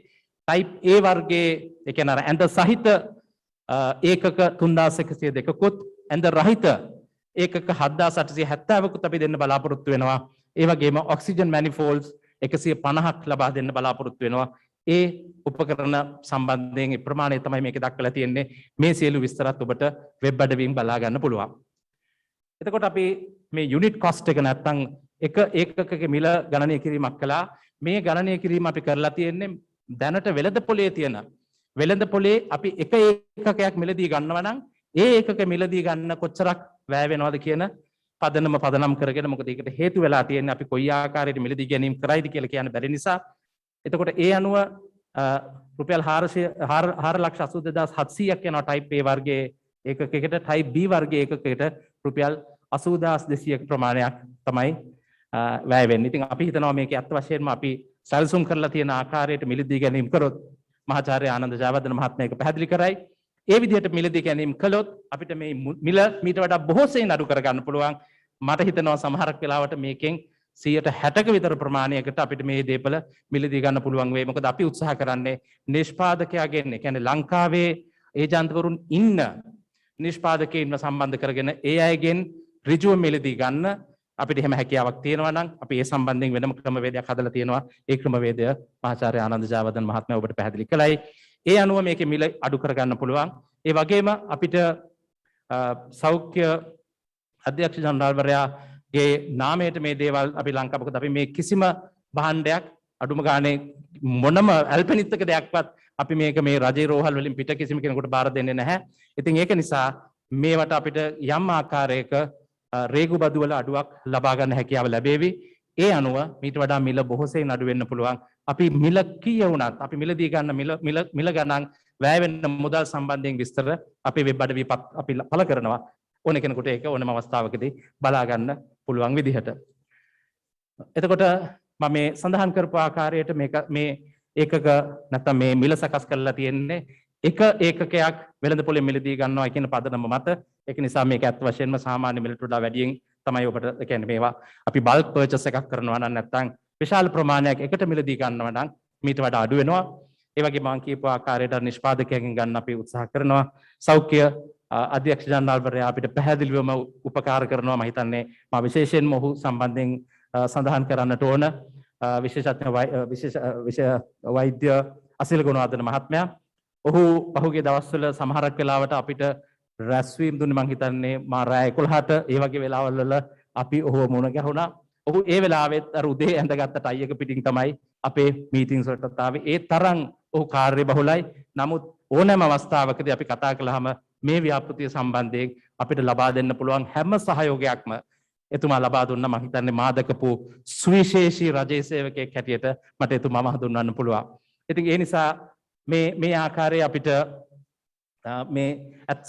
type A වර්ගයේ ඒ කියන්නේ අර ඇඳ සහිත ඒකක 3102කුත් ඇඳ රහිත ඒකක 7870කුත් අපි දෙන්න බලාපොරොත්තු වෙනවා. ඒ වගේම ඔක්සිජන් මැනිෆෝල්ඩ්ස් 150ක් ලබා දෙන්න බලාපොරොත්තු වෙනවා. ඒ උපකරණ සම්බන්ධයෙන් ප්‍රමාණය තමයි මේක දක්වලා තියෙන්නේ. මේ සියලු විස්තරත් ඔබට වෙබ් අඩවියෙන් බලා ගන්න පුළුවන්. එතකොට අපි මේ යුනිට් කොස්ට් එක නැත්නම් එක ඒකකක මිල ගණනය කිරීමක් කළා. මේ ගණනය කිරීම අපි කරලා තියෙන්නේ දැනට වෙළඳ පොලේ තියෙන වෙළඳ පොලේ අපි එක ඒකකයක් මිලදී ගන්නවා නම් ඒ ඒකක මිලදී ගන්න කොච්චරක් වැය වෙනවද කියන පදනම් කරගෙන මොකද ඒකට හේතු වෙලා තියෙන්නේ අපි කොයි ආකාරයට මිලදී ගැනීම කරයිද කියලා කියන්න බැරි නිසා. එතකොට ඒ අනුව රුපියල් 4,82,700ක් යනවා ටයිප් A වර්ගයේ ඒකකයකට ටයිප් B වර්ගයේ ඒකකයකට රුපියල් 80,200ක ප්‍රමාණයක් තමයි වැය වෙන්නේ. ඉතින් අපි හිතනවා මේක ඇත්ත වශයෙන්ම අපි සැලසුම් කරලා තියෙන ආකාරයට මිලදී ගැනීම කරොත් මහාචාර්ය ආනන්ද ජයවර්ධන මහත්මයා ඒක පැහැදිලි කරයි. ඒ විදිහට මිලදී ගැනීම කළොත් අපිට මේ මිල මීට වඩා බොහෝ සෙයින් අඩු කරගන්න පුළුවන්. මට හිතෙනවා සමහරක් වෙලාවට මේකෙන් 60% විතර ප්‍රමාණයකට අපිට මේ දේපල මිලදී ගන්න පුළුවන් වෙයි. මොකද අපි උත්සාහ කරන්නේ නිෂ්පාදකයාගෙන්, ඒ කියන්නේ ලංකාවේ ඒජන්තවරුන් ඉන්න නිෂ්පාදකයින්ව සම්බන්ධ කරගෙන ඒ අයගෙන් ඍජුව මිලදී ගන්න. අපිට එහෙම හැකියාවක් තියෙනවා නම් අපි ඒ සම්බන්ධයෙන් වෙනම ක්‍රමවේදයක් හදලා තියෙනවා. ඒ ක්‍රමවේදය මහාචාර්ය ආනන්ද ජයවර්ධන මහත්මයා ඔබට පැහැදිලි කළයි. ඒ අනුව මේකේ මිල අඩු කරගන්න පුළුවන්. ඒ වගේම අපිට සෞඛ්‍ය අධ්‍යක්ෂ ජනරාල්වරයාගේ නාමයට මේ දේවල් අපි ලංකාවකද අපි මේ කිසිම භාණ්ඩයක් අඩුම ගානේ මොනම ඇල්පනිත්තක දෙයක්වත් අපි මේක මේ රජේ රෝහල් වලින් පිට කිසිම කෙනෙකුට බාර දෙන්නේ නැහැ. ඉතින් ඒක නිසා මේවට අපිට යම් ආකාරයක රේගු බදු වල අඩුවක් ලබා ගන්න හැකියාව ලැබේවි. ඒ අනුව මීට වඩා මිල බොහෝසෙයින් අඩු වෙන්න පුළුවන්. අපි මිල කීය වුණත් අපි මිලදී ගන්න මිල ගණන් වැය වෙන මුදල් සම්බන්ධයෙන් විස්තර අපේ වෙබ් අඩවිය අපි පළ කරනවා. ඕන කෙනෙකුට ඒක ඕනම අවස්ථාවකදී බලා ගන්න පුළුවන් විදිහට. එතකොට මම මේ සඳහන් කරපු ආකාරයට මේ ඒකක නැත්නම් මේ මිල සකස් කරලා තියෙන්නේ එක ඒකකයක් වෙළඳ පොලේ මිලදී ගන්නවා කියන පදනම මත. ඒක නිසා මේක ඇත්ත වශයෙන්ම සාමාන්‍ය මිලට වඩා වැඩියෙන් තමයි ඔබට කියන්නේ මේවා අපි බල්ක් පර්චේස් එකක් කරනවා නම් නැත්නම් විශාල ප්‍රමාණයක් එකට මිලදී ගන්නවා නම් මීට වඩා අඩු වෙනවා. ඒ වගේ මම කියපු ආකාරයට නිෂ්පාදකයන්ගෙන් ගන්න අපි උත්සාහ කරනවා. සෞඛ්‍ය අධ්‍යක්ෂ ජනරාල්වරයා අපිට පැහැදිලිවම උපකාර කරනවා. මම හිතන්නේ මම විශේෂයෙන්ම ඔහු සම්බන්ධයෙන් සඳහන් කරන්නට ඕන විශේෂඥ වෛද්‍ය අසිල ගුණවර්ධන මහත්මයා. ඔහු පහුගිය දවස්වල සමහරක් වෙලාවට අපිට රැස්වීම් දුන්නේ මං හිතන්නේ මා රෑ 11ට ඒ වගේ වෙලාවල් වල අපි ඔහුව මුණ ගැහුණා. ඔහු ඒ වෙලාවෙත් අර උදේ ඇඳගත්ත ටයි එක පිටින් තමයි අපේ මීටින්ස් වලට ආවේ. ඒ තරම් ඔහු කාර්යබහුලයි. නමුත් ඕනෑම අවස්ථාවකදී අපි කතා කළාම මේ ව්‍යාපෘතිය සම්බන්ධයෙන් අපිට ලබා දෙන්න පුළුවන් හැම සහයෝගයක්ම එතුමා ලබා දුන්නා. මම හිතන්නේ මාදකපු සුවිශේෂී රජයේ සේවකයෙක් හැටියට මට එතුමාම හඳුන්වන්න පුළුවන්. ඉතින් ඒ නිසා මේ ආකාරයේ අපිට මේ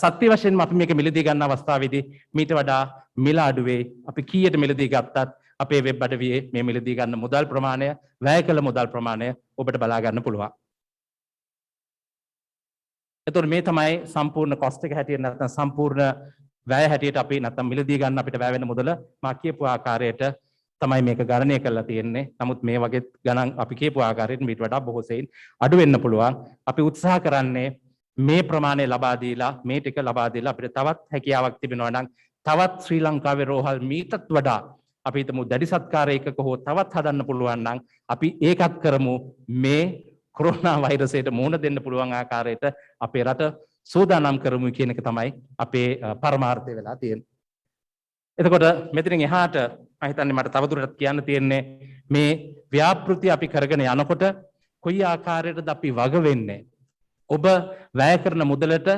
සත්‍ය වශයෙන්ම අපි මේක මිලදී ගන්න අවස්ථාවේදී මීට වඩා මිල අඩුවේ. අපි කීයට මිලදී ගත්තත් අපේ වෙබ් අඩවියේ මේ මිලදී ගන්න මුදල් ප්‍රමාණය, වැය කළ මුදල් ප්‍රමාණය ඔබට බලා ගන්න පුළුවන්. එතකොට මේ තමයි සම්පූර්ණ කොස්ට් එක හැටියට නැත්නම් සම්පූර්ණ වැය හැටියට අපි නැත්නම් මිලදී ගන්න අපිට වැය වෙන මුදල මා කියපු ආකාරයට තමයි මේක ගණනය කරලා තියෙන්නේ. නමුත් මේ වගේ ගණන් අපි කියපු ආකාරයට මීට වඩා බොහෝ සෙයින් අඩු වෙන්න පුළුවන්. අපි උත්සාහ කරන්නේ මේ ප්‍රමාණය ලබා දීලා මේ ටික ලබා දීලා අපිට තවත් හැකියාවක් තිබෙනවා නම් තවත් ශ්‍රී ලංකාවේ රෝහල් මීටත් වඩා අපි හිතමු දැඩි සත්කාර එකක හෝ තවත් හදන්න පුළුවන් නම් අපි ඒකත් කරමු මේ කොරෝනා වෛරසයට මුහුණ දෙන්න පුළුවන් ආකාරයට අපේ රට සූදානම් කරමු කියන එක තමයි අපේ පරමාර්ථය වෙලා තියෙන්නේ. එතකොට මෙතනින් එහාට මම හිතන්නේ මට තවදුරටත් කියන්න තියෙන්නේ මේ ව්‍යාපෘති අපි කරගෙන යනකොට කොයි ආකාරයටද අපි වග වෙන්නේ? ඔබ වැය කරන මුදලට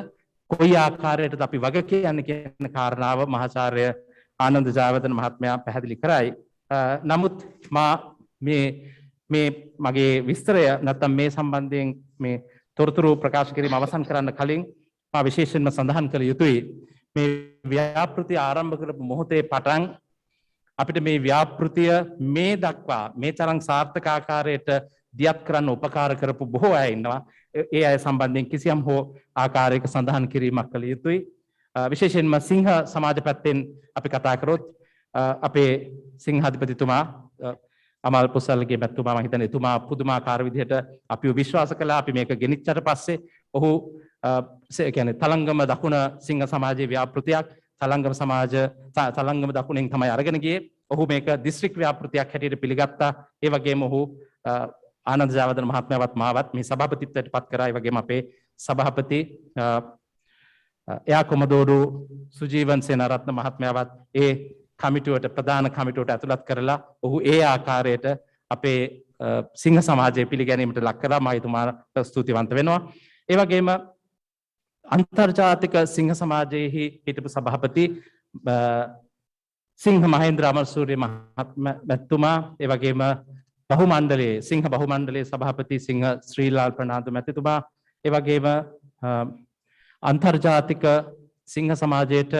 කොයි ආකාරයටද අපි වග කියන්නේ කියන කාරණාව මහාචාර්ය ආනන්ද ජයවර්ධන මහත්මයා පැහැදිලි කරයි. නමුත් මා මේ මගේ විස්තරය නැත්නම් මේ සම්බන්ධයෙන් මේ තොරතුරු ප්‍රකාශ කිරීම අවසන් කරන්න කලින් මා විශේෂයෙන්ම සඳහන් කළ යුතුයි මේ ව්‍යාපෘතිය ආරම්භ කරපු මොහොතේ පටන් අපිට මේ ව්‍යාපෘතිය මේ දක්වා මේ තරම් සාර්ථක ආකාරයට දියත් කරන්න උපකාර කරපු බොහෝ අය ඉන්නවා. ඒ අය සම්බන්ධයෙන් කිසියම් හෝ ආකාරයක සඳහන් කිරීමක් කළ යුතුයි. විශේෂයෙන්ම සිංහ සමාජ පැත්තෙන් අපි කතා කරොත් අපේ සිංහාධිපතිතුමා අමල් පුසල්ගේ මැතිතුමා මම හිතන්නේ එතුමා පුදුමාකාර විදිහට අපිව විශ්වාස කළා. අපි මේක ගෙනිච්චට පස්සේ ඔහු කියන්නේ තලංගම දකුණ සිංහ සමාජයේ ව්‍යාපෘතියක් තලංගම දකුණෙන් තමයි අරගෙන ගියේ. ඔහු මේක දිස්ත්‍රික් ව්‍යාපෘතියක් හැටියට පිළිගත්තා. ඒ වගේම ඔහු ආනන්ද ජයවර්ධන මහත්මයාවත් මාවත් මේ සභාපතිත්වයට පත් කරා. ඒ වගේම අපේ සභාපති එයා කොමදෝරු සුජීවන් සේනාරත්න මහත්මයාවත් ඒ කමිටුවට ප්‍රධාන කමිටුවට ඇතුළත් කරලා ඔහු ඒ ආකාරයට අපේ සිංහ සමාජය පිළිගැනීමට ලක් කරලා මම එතුමාට ස්තුතිවන්ත වෙනවා. ඒ වගේම අන්තර්ජාතික සිංහ සමාජයේහි හිටපු සභාපති සිංහ මහේන්ද්‍ර අමරසූරිය මහත්මයා ඒ වගේම බහුමණ්ඩලයේ සිංහ බහුමණ්ඩලයේ සභාපති සිංහ ශ්‍රීලාල් ප්‍රනාන්දු මැතිතුමා ඒ වගේම අන්තර්ජාතික සිංහ සමාජයට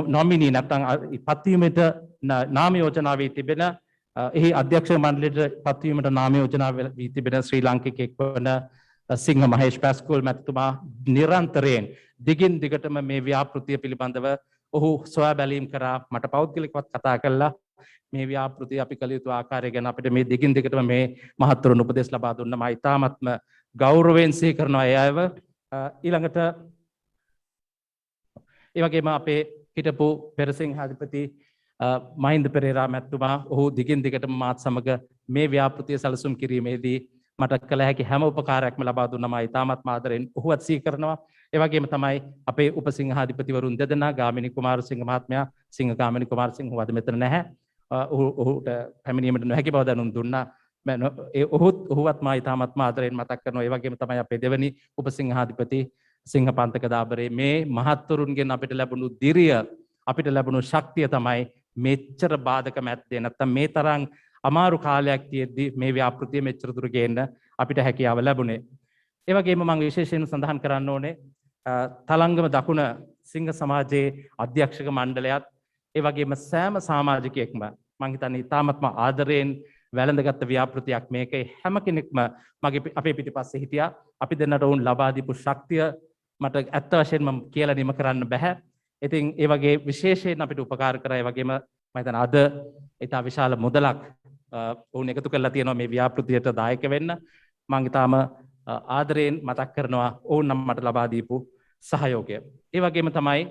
නොමිනී නැත්නම් පත්වීමට නාම යෝජනා වී තිබෙන එහි අධ්‍යක්ෂ මණ්ඩලයට පත්වීමට නාම යෝජනා වී තිබෙන ශ්‍රී ලාංකිකයෙක් වන සිංහ මහේෂ් පැස්කෝල් මැතිතුමා නිරන්තරයෙන් දිගින් දිගටම මේ ව්‍යාපෘතිය පිළිබඳව ඔහු සොයා බැලීම් කරා. මට පෞද්ගලිකවත් කතා කළා මේ ව්‍යාපෘතිය අපි කළ යුතු ආකාරය ගැන අපිට මේ දිගින් දිගටම මේ මහත්වරුන් උපදෙස් ලබා දුන්නා. මම ඉතාමත්ම ගෞරවයෙන් සිහි කරනවා ඒ අයව. ඊළඟට ඒ වගේම අපේ හිටපු පෙරසිංහාධිපති මහින්ද පෙරේරා මැතිතුමා ඔහු දිගින් දිගටම මාත් සමග මේ ව්‍යාපෘතිය සැලසුම් කිරීමේදී මට කළ හැකි හැම උපකාරයක්ම ලබා දුන්නා. මම ඉතාමත්ම ආදරෙන් ඔහුවත් සිහි කරනවා. ඒ වගේම තමයි අපේ උපසිංහාධිපතිවරුන් දෙදෙනා ගාමිණී කුමාරසිංහ මහත්මයා සිංහ ගාමිණී කුමාරසිංහ වද මෙතන නැහැ. ඔහුට පැමිණීමට නොහැකි බව දැනුම් දුන්නා. ඔහුවත් මා ඉතාමත්ම ආදරෙන් මතක් කරනවා. ඒ වගේම තමයි අපේ දෙවැනි උපසිංහාධිපති සිංහ පන්තක දාබරේ මේ මහත්වරුන්ගෙන් අපිට ලැබුණු දිරිය අපිට ලැබුණු ශක්තිය තමයි මෙච්චර බාධක මැද්දේ නැත්තම් මේ තරම් අමාරු කාලයක් තියෙද්දි මේ ව්‍යාපෘතිය මෙච්චර දුර ගේන්න අපිට හැකියාව ලැබුණේ. ඒ වගේම මම විශේෂයෙන් සඳහන් කරන්න ඕනේ තලංගම දකුණ සිංහ සමාජයේ අධ්‍යක්ෂක මණ්ඩලයත් ඒ වගේම සෑම සමාජිකයෙක්ම මම හිතන්නේ ඉතාමත්ම ආදරයෙන් වැළඳගත් ව්‍යාපෘතියක් මේක. හැම කෙනෙක්ම අපේ පිටිපස්සේ හිටියා. අපි දෙන්නට වුන් ලබා දීපු ශක්තිය මට ඇත්ත වශයෙන්ම කියලා නිම කරන්න බෑ. ඉතින් ඒ වගේ විශේෂයෙන් අපිට උපකාර කරා. ඒ වගේම මම හිතන අද ඊට විශාල මුදලක් වුන් එකතු කරලා තියෙනවා මේ ව්‍යාපෘතියට දායක වෙන්න. මම ඊටාම ආදරයෙන් මතක් කරනවා ඔවුන් නම් මට ලබා දීපු සහයෝගය. ඒ වගේම තමයි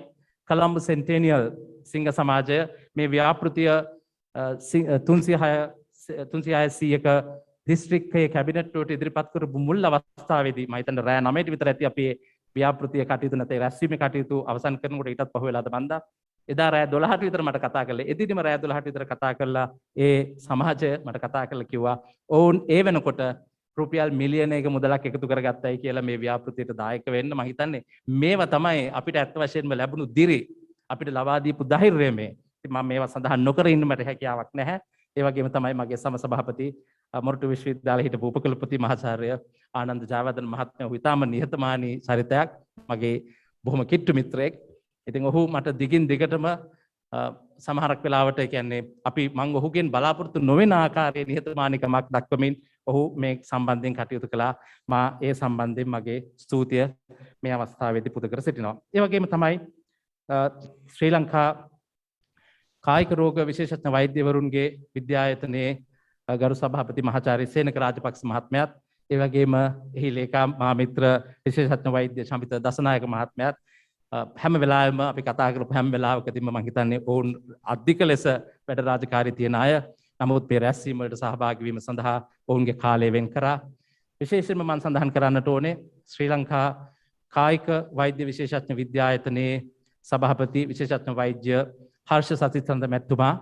කොළඹ සෙන්ටේනියල් සිංහ සමාජය මේ ව්‍යාපෘතිය 360ක දිස්ත්‍රික්කයේ කැබිනට්ටුවට ඉදිරිපත් කරපු මුල් අවස්ථාවේදී මම හිතන්නේ රෑ 9ට විතර ඇති අපේ ව්‍යාපෘතිය කටයුතු නැතේ රැස්වීමේ කටයුතු අවසන් කරනකොට ඊටත් පහුවෙලාද මන්දා. එදා රෑ 12ට විතර මට කතා කළේ. එදිනෙම රෑ 12ට විතර කතා කළා ඒ සමාජය මට කතා කරලා කිව්වා ඔවුන් ඒ වෙනකොට රුපියල් මිලියනයක මුදලක් එකතු කරගත්තයි කියලා මේ ව්‍යාපෘතියට දායක වෙන්න. මම හිතන්නේ මේවා තමයි අපිට ඇත්ත වශයෙන්ම ලැබුණු දිරි අපිට ලබා දීපු ධෛර්යය මේ. ඉතින් මම මේවා සඳහන් නොකර ඉන්න මට හැකියාවක් නැහැ. ඒ වගේම තමයි මගේ සමසභාපති මොරටු විශ්වවිද්‍යාලයේ හිටපු උපකුලපති මහාචාර්ය ආනන්ද ජයවර්ධන මහත්මයා. ඔහු ඉතාම නිහතමානී චරිතයක්. මගේ බොහොම කිට්ටු මිත්‍රයෙක්. ඉතින් ඔහු මට දිගින් දිගටම සමහරක් වෙලාවට කියන්නේ අපි මං ඔහුගෙන් බලාපොරොත්තු නොවන ආකාරයේ නිහතමානීකමක් දක්වමින් ඔහු මේ සම්බන්ධයෙන් කටයුතු කළා. මා ඒ සම්බන්ධයෙන් මගේ ස්තුතිය මේ අවස්ථාවේදී පුද කර සිටිනවා. ඒ වගේම තමයි ශ්‍රී ලංකා කායික රෝග විශේෂඥ වෛද්‍යවරුන්ගේ විද්‍යායතනයේ ගරු සභාපති මහාචාර්ය සේනක රාජපක්ෂ මහත්මයාත් ඒ වගේම එහි ලේකම් මහා මිත්‍ර විශේෂඥ වෛද්‍ය ශමිත දසනායක මහත්මයාත් හැම වෙලාවෙම අපි කතා කරපු හැම වෙලාවකදීම මම හිතන්නේ ඔවුන් අධික ලෙස වැඩ රාජකාරී තියන අය. නමුත් මේ රැස්වීම වලට සහභාගී වීම සඳහා ඔවුන්ගේ කාලය වෙන් කරා. විශේෂයෙන්ම මම සඳහන් කරන්නට ඕනේ ශ්‍රී ලංකා කායික වෛද්‍ය විශේෂඥ විද්‍යායතනයේ සභාපති විශේෂඥ වෛද්‍ය හර්ෂ සතිචන්ද මැතිතුමා.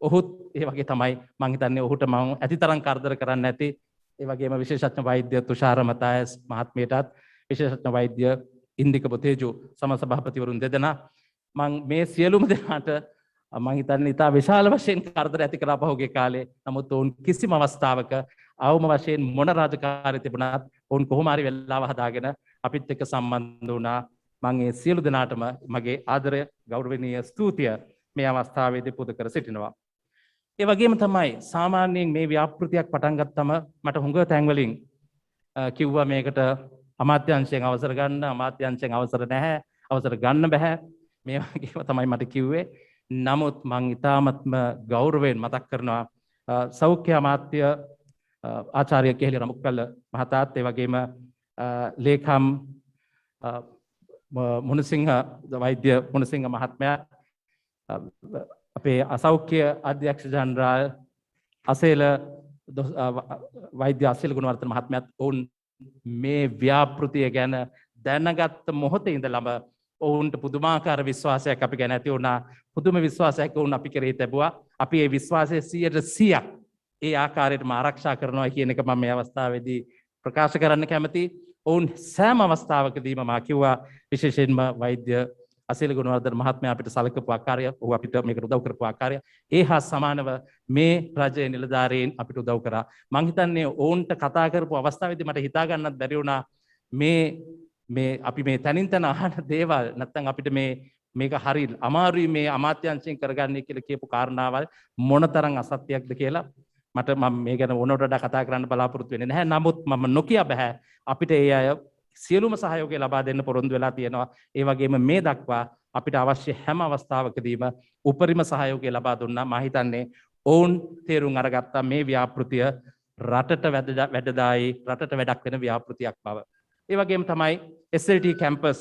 ඔහුත් ඒ වගේ තමයි මම හිතන්නේ ඔහුට මම ඇතිතරම් කරදර කරන්න නැති. ඒ වගේම විශේෂඥ වෛද්‍ය තුෂාර මතායස් මහත්මියටත් විශේෂඥ වෛද්‍ය ඉන්දික බොතේජු සම සභාපතිවරුන් දෙදෙනා මම මේ සියලුම දෙනාට මම හිතන්නේ ඉතා විශාල වශයෙන් කරදර ඇති කරා පහුගිය කාලේ. නමුත් ඔවුන් කිසිම අවස්ථාවක අවම වශයෙන් මොන රාජකාරී තිබුණත් ඔවුන් කොහොම හරි වෙලාව හදාගෙන අපිත් එක්ක සම්බන්ධ වුණා. මම ඒ සියලු දෙනාටම මගේ ආදරය ගෞරවනීය ස්තුතිය මේ අවස්ථාවේදී පුද කර සිටිනවා. ඒ වගේම තමයි සාමාන්‍යයෙන් මේ ව්‍යාපෘතියක් පටන් ගත්තම මට හුඟ තැන්වලින් කිව්වා මේකට අමාත්‍යංශයෙන් අවසර ගන්න, අමාත්‍යංශයෙන් අවසර නැහැ, අවසර ගන්න බෑ. මේ වගේම තමයි මට කිව්වේ. නමුත් මං ඉතාමත්ම ගෞරවයෙන් මතක් කරනවා සෞඛ්‍ය අමාත්‍ය ආචාර්ය කෙහෙලි රමුක්කල්ල මහතාත් ඒ වගේම ලේකම් මුණසිංහ වෛද්‍ය මුණසිංහ මහත්මයා අපේ අසෞඛ්‍ය අධ්‍යක්ෂ ජනරාල් අසේල වෛද්‍ය අසේල ගුණවර්ධන මහත්මයාත් ඔවුන් මේ ව්‍යාපෘතිය ගැන දැනගත්ත මොහොතේ ඉඳලම ඔවුන්ට පුදුමාකාර විශ්වාසයක් අපි ගැන ඇති වුණා. පුදුම විශ්වාසයක් ඔවුන් අපි කෙරෙහි තිබුවා. අපි ඒ විශ්වාසය 100% ඒ ආකාරයටම ආරක්ෂා කරනවා කියන එක මම මේ අවස්ථාවේදී ප්‍රකාශ කරන්න කැමතියි. ඔවුන් සෑම අවස්ථාවකදීම මා කිව්වා විශේෂයෙන්ම වෛද්‍ය අසීල ගුණවර්ධන මහත්මයා අපිට සලකපු ආකාරය, ඔහු අපිට මේකට උදව් කරපු ආකාරය, ඒ හා සමානව මේ රජයේ නිලධාරීන් අපිට උදව් කරා. මං හිතන්නේ ඔවුන්ට කතා කරපු අවස්ථාවේදී මට හිතා ගන්නත් බැරි වුණා මේ අපි මේ තනින් තන අහන දේවල් නැත්තම් අපිට මේක හරි අමාරුයි මේ අමාත්‍යංශයෙන් කරගන්නේ කියලා කියපු කාරණාවල් මොනතරම් අසත්‍යයක්ද කියලා මට මම මේ ගැන ඕනට වඩා කතා කරන්න බලාපොරොත්තු වෙන්නේ නැහැ. නමුත් මම නොකිය බෑ අපිට ඒ අය සියලුම සහයෝගය ලබා දෙන්න පොරොන්දු වෙලා තියෙනවා. ඒ වගේම මේ දක්වා අපිට අවශ්‍ය හැම අවස්ථාවකදීම උපරිම සහයෝගය ලබා දුන්නා. මම හිතන්නේ ඔවුන් තේරුම් අරගත්තා මේ ව්‍යාපෘතිය රටට වැඩදායි රටට වැඩක් වෙන ව්‍යාපෘතියක් බව. ඒ වගේම තමයි SLT කැම්පස්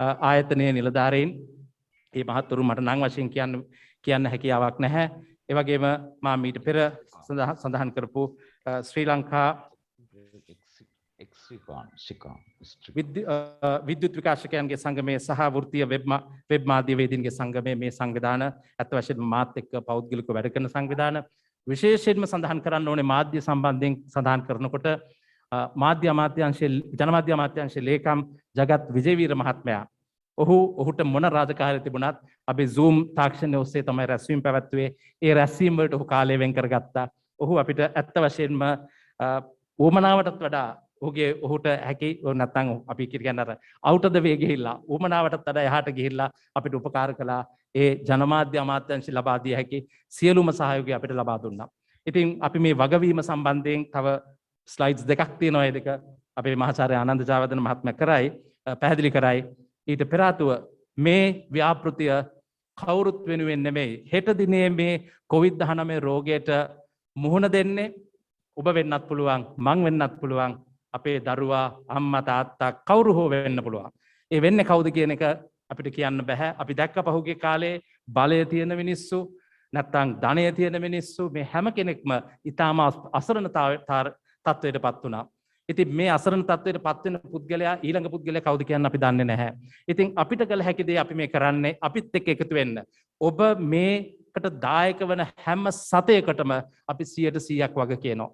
ආයතනයේ නිලධාරීන් මේ මහත්වරු මට නම් වශයෙන් කියන්න හැකියාවක් නැහැ. ඒ වගේම මා මීට පෙර සඳහන් කරපු ශ්‍රී ලංකා විද්‍යුත් විකාශකයන්ගේ සංගමයේ සහ වෘත්තීය වෙබ් මාධ්‍යවේදීන්ගේ සංගමයේ මේ සංවිධාන අත් වශයෙන්ම මාත් එක්ක පෞද්ගලිකව වැඩ කරන සංවිධාන. විශේෂයෙන්ම සඳහන් කරන්න ඕනේ මාධ්‍ය සම්බන්ධයෙන් සඳහන් කරනකොට මාධ්‍ය අමාත්‍යාංශයේ ජනමාධ්‍ය අමාත්‍යාංශයේ ලේකම් ජගත් විජේවීර මහත්මයා ඔහුට මොන රාජකාරිය තිබුණත් අපි Zoom තාක්ෂණය ඔස්සේ තමයි රැස්වීම පැවැත්වුවේ. ඒ රැස්වීම වලට ඔහු කාලය වෙන් කරගත්තා. ඔහු අපිට ඇත්ත වශයෙන්ම උවමනාවටත් වඩා ඔහුට හැකි නැත්නම් අපි කියන්නේ අර out of the way ගිහිල්ලා උවමනාවටත් වඩා එහාට ගිහිල්ලා අපිට උපකාර කළා. ඒ ජනමාධ්‍ය අමාත්‍යාංශය ලබා දිය හැකි සියලුම සහයෝගය අපිට ලබා දුන්නා. ඉතින් අපි මේ වගවීම සම්බන්ධයෙන් තව ස්ලයිඩ්ස් දෙකක් තියෙනවා. ඒ දෙක අපේ මහාචාර්ය ආනන්ද ජාවර්ධන මහත්මයා පැහැදිලි කරයි. ඊට පෙර ආතුව මේ ව්‍යාපෘතිය කවුරුත් වෙනුවෙන් නෙමෙයි. හෙට දිනේ මේ COVID-19 රෝගයට මුහුණ දෙන්නේ ඔබ වෙන්නත් පුළුවන්, මං වෙන්නත් පුළුවන්, අපේ දරුවා, අම්මා, තාත්තා කවුරු හෝ වෙන්න පුළුවන්. ඒ වෙන්නේ කවුද කියන එක අපිට කියන්න බෑ. අපි දැක්ක පහුගිය කාලේ බලය තියෙන මිනිස්සු නැත්තම් ධනය තියෙන මිනිස්සු මේ හැම කෙනෙක්ම ඊටාම අසරණ තත්ත්වයට පත් වුණා. ඉතින් මේ අසරණ තත්ත්වයට පත් වෙන පුද්ගලයා ඊළඟ පුද්ගලයා කවුද කියන්න අපි දන්නේ නැහැ. ඉතින් අපිට කළ හැකි දේ අපි මේ කරන්නේ අපිත් එක්ක එකතු වෙන්න. ඔබ මේකට දායක වන හැම සතයකටම අපි 100% වග කියනවා.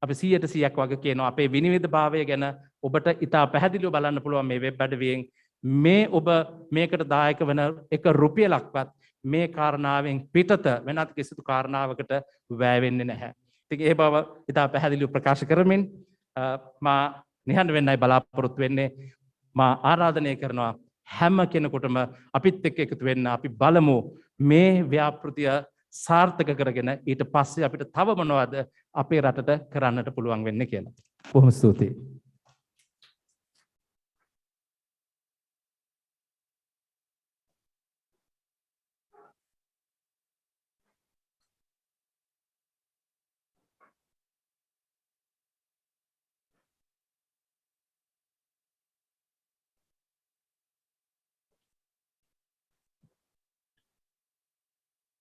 අපි 100% වග කියනවා. අපේ විනිවිදභාවය ගැන ඔබට ඉතා පැහැදිලිව බලන්න පුළුවන් මේ වෙබ් අඩවියෙන්. මේ ඔබ මේකට දායක වන එක රුපියලක්වත් මේ කාරණාවෙන් පිටත වෙනත් කිසිදු කාරණාවකට වැය වෙන්නේ නැහැ. ඉතින් ඒ බව ඉතා පැහැදිලිව ප්‍රකාශ කරමින් මා නිහඬ වෙන්නයි බලාපොරොත්තු වෙන්නේ. මා ආරාධනය කරනවා හැම කෙනෙකුටම අපිත් එක්ක එකතු වෙන්න. අපි බලමු මේ ව්‍යාපෘතිය සාර්ථක කරගෙන ඊට පස්සේ අපිට තව මොනවද අපේ රටට කරන්නට පුළුවන් වෙන්නේ කියලා. බොහොම ස්තුතියි.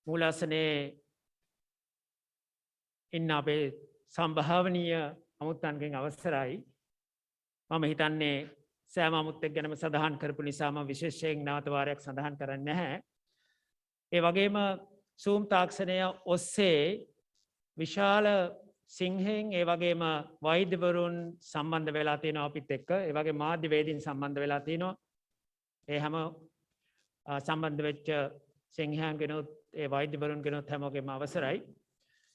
මූලාසනයේ ඉන්න අපේ සම්භාවනීය අමුත්තන්ගෙන් අවසරයි. මම හිතන්නේ සෑම අමුත්තෙක් ගැනම සඳහන් කරපු නිසා මම විශේෂයෙන් නැවත වාරයක් සඳහන් කරන්නේ නැහැ. ඒ වගේම Zoom තාක්ෂණය ඔස්සේ විශාල සිංහෙන් ඒ වගේම වෛද්‍යවරුන් සම්බන්ධ වෙලා තියෙනවා අපිත් එක්ක. ඒ වගේ මාධ්‍යවේදීන් සම්බන්ධ වෙලා තියෙනවා. ඒ හැම සම්බන්ධ වෙච්ච සිංහයන්ගෙනුත් ඒ වෛද්‍යවරුන්ගෙනුත් හැමෝගෙම අවසරයි.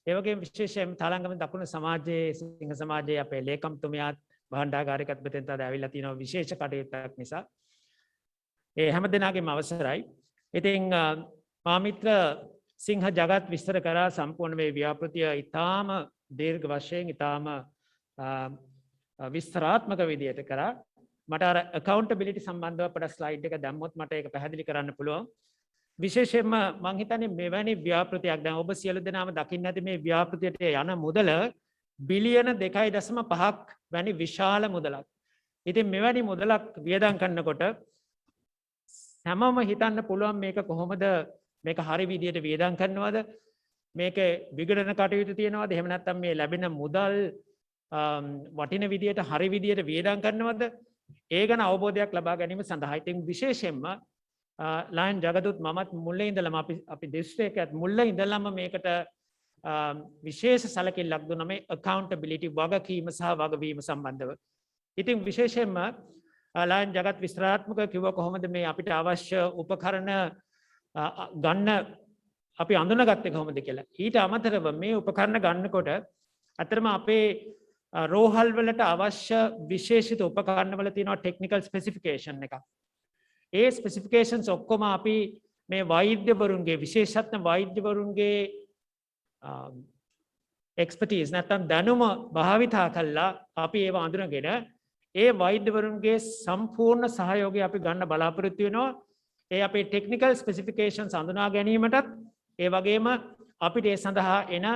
ඒ වගේම විශේෂයෙන් තාලංගම දකුණු සමාජයේ සිංහ සමාජයේ අපේ ලේකම්තුමියාත් භාණ්ඩාගාරිකත් මෙතෙන්ට ඇවිල්ලා තියෙනවා විශේෂ කටයුත්තක් නිසා. ඒ හැම දෙනාගේම අවසරයි. ඉතින් මාමිත්‍ර සිංහ ජගත් විස්තර කරා සම්පූර්ණ මේ ව්‍යාපෘතිය ඉතාම දීර්ඝ වශයෙන් ඉතාම විස්තරාත්මක විදියට කරා. මට අර accountability සම්බන්ධව පොඩක් ස්ලයිඩ් එක දැම්මොත් මට ඒක පැහැදිලි කරන්න පුළුවන්. විශේෂයෙන්ම මං හිතන්නේ මෙවැනි ව්‍යාපෘතියක් දැන් ඔබ සියලු දෙනාම දකින්න ඇති මේ ව්‍යාපෘතියට යන මුදල බිලියන 2.5ක් වැනි විශාල මුදලක්. ඉතින් මෙවැනි මුදලක් වියදම් කරනකොට හැමෝම හිතන්න පුළුවන් මේක කොහොමද මේක හරි විදියට වියදම් කරනවද? මේක විගණන කටයුතු තියනවද? එහෙම නැත්නම් මේ ලැබෙන මුදල් වටින විදියට හරි විදියට වියදම් කරනවද? ඒ ගැන අවබෝධයක් ලබා ගැනීම සඳහා ඉතින් විශේෂයෙන්ම ලයන් ජගදුත් මමත් මුල්ලේ ඉඳලම අපි දිස්ත්‍රික්කයත් මුල්ලේ ඉඳලම මේකට විශේෂ සැලකිල්ලක් දුන්නා මේ accountability වගකීම සහ වගවීම සම්බන්ධව. ඉතින් විශේෂයෙන්ම ලයන් ජගත් විස්තරාත්මක කිව්ව කොහොමද මේ අපිට අවශ්‍ය උපකරණ ගන්න අපි අඳුනගත්තේ කොහොමද කියලා. ඊට අමතරව මේ උපකරණ ගන්නකොට අතරම අපේ රෝහල් වලට අවශ්‍ය විශේෂිත උපකරණ වල තියෙනවා ටෙක්නිකල් ස්පෙસિෆිකේෂන් එකක්. ඒ ස්පෙસિෆිකේෂන්ස් ඔක්කොම අපි මේ වෛද්‍යවරුන්ගේ විශේෂඥ වෛද්‍යවරුන්ගේ එක්ස්පර්ටීස් නැත්නම් දැනුම භාවිතා කළා අපි ඒව අඳුනගෙන ඒ වෛද්‍යවරුන්ගේ සම්පූර්ණ සහයෝගය අපි ගන්න බලාපොරොත්තු වෙනවා. ඒ අපේ ටෙක්නිකල් ස්පෙસિෆිකේෂන්ස් අඳුනා ගැනීමටත් ඒ වගේම අපිට ඒ සඳහා එන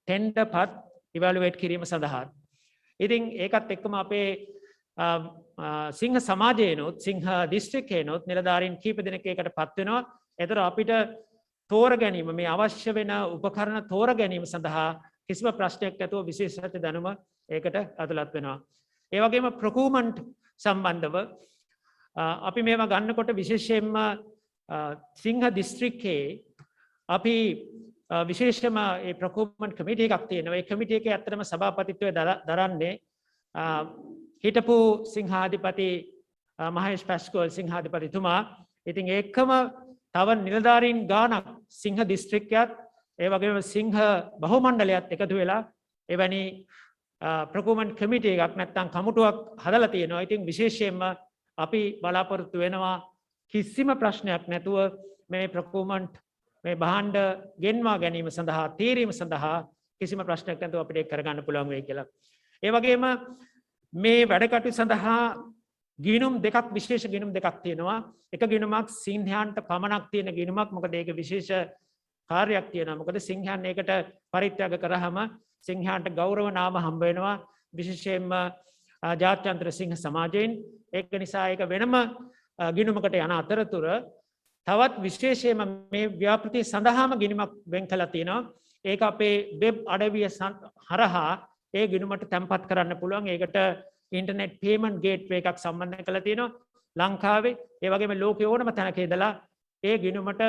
ටෙන්ඩර් පත් ඉවැලුවේට් කිරීම සඳහා. ඉතින් ඒකත් එක්කම අපේ සිංහ සමාජයනොත් සිංහ දිස්ත්‍රික්කයනොත් නිලධාරීන් කීප දෙනෙක් ඒකට පත් වෙනවා. ඒතර අපිට තෝර ගැනීම මේ අවශ්‍ය වෙන උපකරණ තෝර ගැනීම සඳහා කිසිම ප්‍රශ්නයක් නැතුව විශේෂඥ දැනුම ඒකට අදලත් වෙනවා. ඒ වගේම ප්‍රොකියුමන්ට් සම්බන්ධව අපි මේවා ගන්නකොට විශේෂයෙන්ම සිංහ දිස්ත්‍රික්කයේ අපි විශේෂම ඒ ප්‍රොකියුමන්ට් කමිටි එකක් තියෙනවා. ඒ කමිටි එකේ ඇත්තටම සභාපතිත්වය දරන්නේ හිටපු සිංහාධිපති මහේෂ් පැස්කෝල් සිංහාධිපතිතුමා. ඉතින් ඒකම තව නිලධාරීන් ගානක් සිංහ දිස්ත්‍රික්කයත් ඒ වගේම සිංහ බහුමණ්ඩලයත් එකතු වෙලා එවැනි ප්‍රොකියුමන්ට් කමිටි එකක් නැත්නම් කමිටුවක් හදලා තියෙනවා. ඉතින් විශේෂයෙන්ම අපි බලාපොරොත්තු වෙනවා කිසිම ප්‍රශ්නයක් නැතුව මේ ප්‍රොකියුමන්ට් මේ භාණ්ඩ ගෙන්වා ගැනීම සඳහා තීරීම සඳහා කිසිම ප්‍රශ්නයක් නැතුව අපිට ඒක කරගන්න පුළුවන් වෙයි කියලා. ඒ වගේම මේ වැඩ කටයුතු සඳහා ගිණුම් දෙකක් විශේෂ ගිණුම් දෙකක් තියෙනවා. එක ගිණුමක් සිංහයන්ට පමණක් තියෙන ගිණුමක්. මොකද ඒක විශේෂ කාර්යයක් තියෙනවා. මොකද සිංහයන් ඒකට පරිත්‍යාග කරාම සිංහයන්ට ගෞරව නාම හම්බ වෙනවා. විශේෂයෙන්ම ජාත්‍යන්තර සිංහ සමාජයෙන්. ඒක නිසා ඒක වෙනම ගිණුමකට යන අතරතුර තවත් විශේෂයෙන්ම මේ ව්‍යාපෘතිය සඳහාම ගිණුමක් වෙන් කළා තියෙනවා. ඒක අපේ වෙබ් අඩවිය හරහා ඒ ගිණුමට තැන්පත් කරන්න පුළුවන්. ඒකට ඉන්ටර්නෙට් පේමන්ට් ගේට්වේ එකක් සම්බන්ධ කරලා තියෙනවා ලංකාවේ. ඒ වගේම ලෝකේ ඕනම තැනක ඉඳලා ඒ ගිණුමට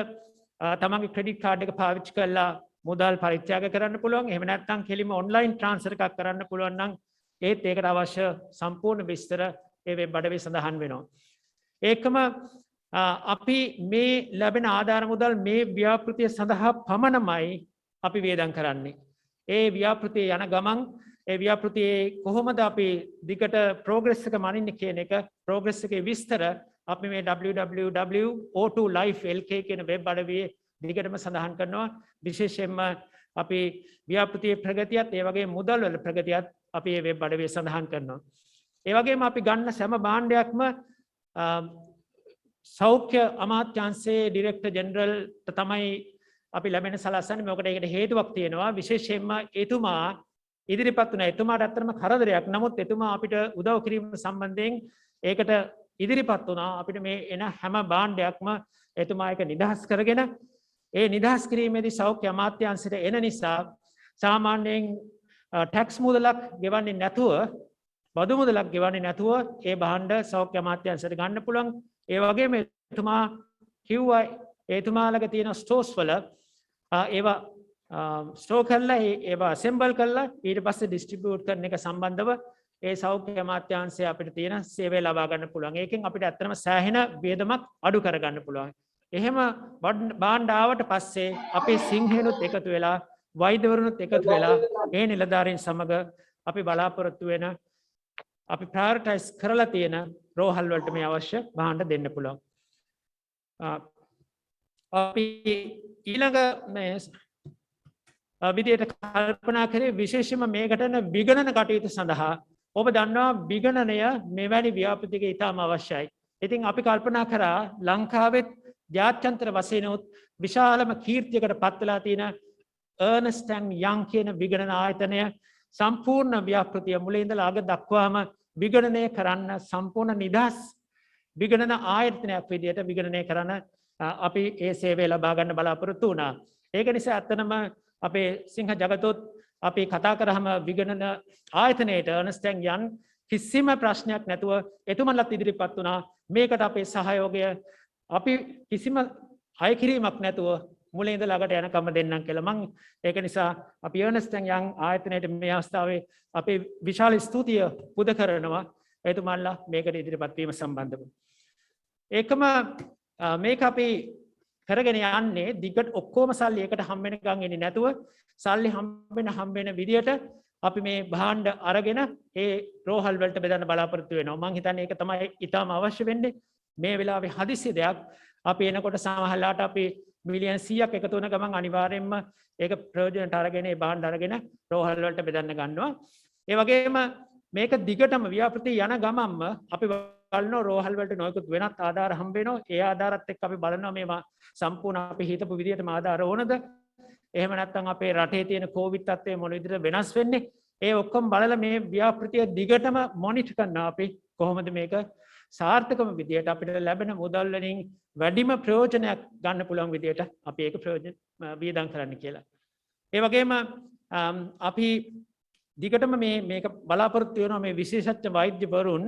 තමන්ගේ ක්‍රෙඩිට් කාඩ් එක පාවිච්චි කරලා මුදල් පරිත්‍යාග කරන්න පුළුවන්. එහෙම නැත්නම් කෙලිම ඔන්ලයින් ට්‍රාන්ස්ෆර් එකක් කරන්න පුළුවන් නම් ඒත් ඒකට අවශ්‍ය සම්පූර්ණ විස්තර ඒ වෙබ් අඩවියේ සඳහන් වෙනවා. ඒකම අපි මේ ලැබෙන ආධාර මුදල් මේ ව්‍යාපෘතිය සඳහා පමණමයි අපි වියදම් කරන්නේ. ඒ ව්‍යාපෘතිය යන ගමන් ඒ ව්‍යාපෘතියේ කොහොමද අපි දිගට ප්‍රෝග්‍රස් එක මනින්නේ කියන එක ප්‍රෝග්‍රස් එකේ විස්තර අපි මේ www.o2life.lk කියන වෙබ් අඩවියේ දිගටම සඳහන් කරනවා. විශේෂයෙන්ම අපි ව්‍යාපෘතියේ ප්‍රගතියත් ඒ වගේ මුදල් වල ප්‍රගතියත් අපි මේ වෙබ් අඩවියේ සඳහන් කරනවා. ඒ වගේම අපි ගන්න සෑම භාණ්ඩයක්ම සෞඛ්‍ය අමාත්‍යාංශයේ ඩිරෙක්ටර් ජෙනරල්ට තමයි අපි ලැබෙන සලස්සන්නේ. මොකද ඒකට හේතුවක් තියෙනවා. විශේෂයෙන්ම එතුමා ඉදිරිපත් වුණා. එතුමාට ඇත්තටම කරදරයක්. නමුත් එතුමා අපිට උදව් කිරීම සම්බන්ධයෙන් ඒකට ඉදිරිපත් වුණා. අපිට මේ එන හැම භාණ්ඩයක්ම එතුමා එක නිදහස් කරගෙන ඒ නිදහස් කිරීමේදී සෞඛ්‍ය අමාත්‍යාංශයට එන නිසා සාමාන්‍යයෙන් ටැක්ස් මුදලක් ගෙවන්නේ නැතුව බදු මුදලක් ගෙවන්නේ නැතුව ඒ භාණ්ඩ සෞඛ්‍ය අමාත්‍යාංශයට ගන්න පුළුවන්. ඒ වගේම එතුමා කිව්වා එතුමාලගේ තියෙන ස්ටෝර්ස් වල ඒවා ස්ටෝ කරලා ඒවා ඇසෙම්බල් කරලා ඊට පස්සේ ඩිස්ට්‍රිබියුට් කරන එක සම්බන්ධව ඒ සෞඛ්‍ය අමාත්‍යාංශය අපිට තියෙන සේවය ලබා ගන්න පුළුවන්. ඒකෙන් අපිට ඇත්තටම සෑහෙන වියදමක් අඩු කර ගන්න පුළුවන්. එහෙම භාණ්ඩ ආවට පස්සේ අපේ සිංහලුත් එකතු වෙලා වෛද්‍යවරුනුත් එකතු වෙලා ඒ නිලධාරීන් සමග අපි බලාපොරොත්තු වෙන අපි ප්‍රයොරිටයිස් කරලා තියෙන රෝහල් වලට මේ අවශ්‍ය භාණ්ඩ දෙන්න පුළුවන්. අපි ඊළඟ මේ විදියට කල්පනා කරේ විශේෂයෙන්ම මේකට විගණන කටයුතු සඳහා ඔබ දන්නවා විගණනය මෙවැනි ව්‍යාපෘතික ඉතාම අවශ්‍යයි. ඉතින් අපි කල්පනා කරා ලංකාවෙත් ජාත්‍යන්තර වශයෙන් උත් විශාලම කීර්තියකට පත් වෙලා තියෙන Ernst and Young කියන විගණන ආයතනය සම්පූර්ණ ව්‍යාපෘතිය මුලින් ඉඳලා අග දක්වාම විගණනය කරන්න සම්පූර්ණ නිදහස් විගණන ආයතනයක් විදියට විගණනය කරන්න අපි ඒ සේවය ලබා ගන්න බලාපොරොත්තු වුණා. ඒක නිසා ඇත්තනම අපේ සිංහ ජගතොත් අපි කතා කරාම විගණන ආයතනයේට Ernst and Young කිසිම ප්‍රශ්නයක් නැතුව එතුමන්ලත් ඉදිරිපත් වුණා. මේකට අපේ සහයෝගය අපි කිසිම අය කිරීමක් නැතුව මුලින් ඉඳලා ළඟට යනකම් දෙන්නම් කියලා. මම ඒක නිසා අපි Ernst and Young ආයතනයේ මේ අවස්ථාවේ අපේ විශාල ස්තුතිය පුද කරනවා එතුමන්ලා මේකට ඉදිරිපත් වීම සම්බන්ධව. ඒකම මේක අපි කරගෙන යන්නේ දිගට ඔක්කොම සල්ලි එකට හම්බ වෙනකන් එන්නේ නැතුව සල්ලි හම්බ වෙන විදියට අපි මේ භාණ්ඩ අරගෙන ඒ රෝහල් වලට බෙදන්න බලාපොරොත්තු වෙනවා. මම හිතන්නේ ඒක තමයි ඊටම අවශ්‍ය වෙන්නේ. මේ වෙලාවේ හදිසි දෙයක් අපි එනකොට සමහරලාට අපි මිලියන් 100ක් එකතු වෙන ගමන් අනිවාර්යයෙන්ම ඒක ප්‍රයෝජනට අරගෙන ඒ භාණ්ඩ අරගෙන රෝහල් වලට බෙදන්න ගන්නවා. ඒ වගේම මේක දිගටම ව්‍යාපෘති යන ගමන්ම අපි බලනවා රෝහල් වලට නොයෙකුත් වෙනත් ආධාර හම්බ වෙනවා. ඒ ආධාරත් එක්ක අපි බලනවා මේවා සම්පූර්ණ අපි හිතපු විදිහටම ආධාර ඕනද? එහෙම නැත්නම් අපේ රටේ තියෙන කොවිඩ් තත්ත්වය මොන විදිහට වෙනස් වෙන්නේ? ඒ ඔක්කොම බලලා මේ ව්‍යාපෘතිය දිගටම මොනිටර් කරනවා අපි කොහොමද මේක සාර්ථකම විදියට අපිට ලැබෙන මුදල් වලින් වැඩිම ප්‍රයෝජනයක් ගන්න පුළුවන් විදියට අපි ඒක ප්‍රයෝජන වියදම් කරන්න කියලා. ඒ වගේම අපි දිගටම මේක බලාපොරොත්තු වෙනවා මේ විශේෂඥ වෛද්‍යවරුන්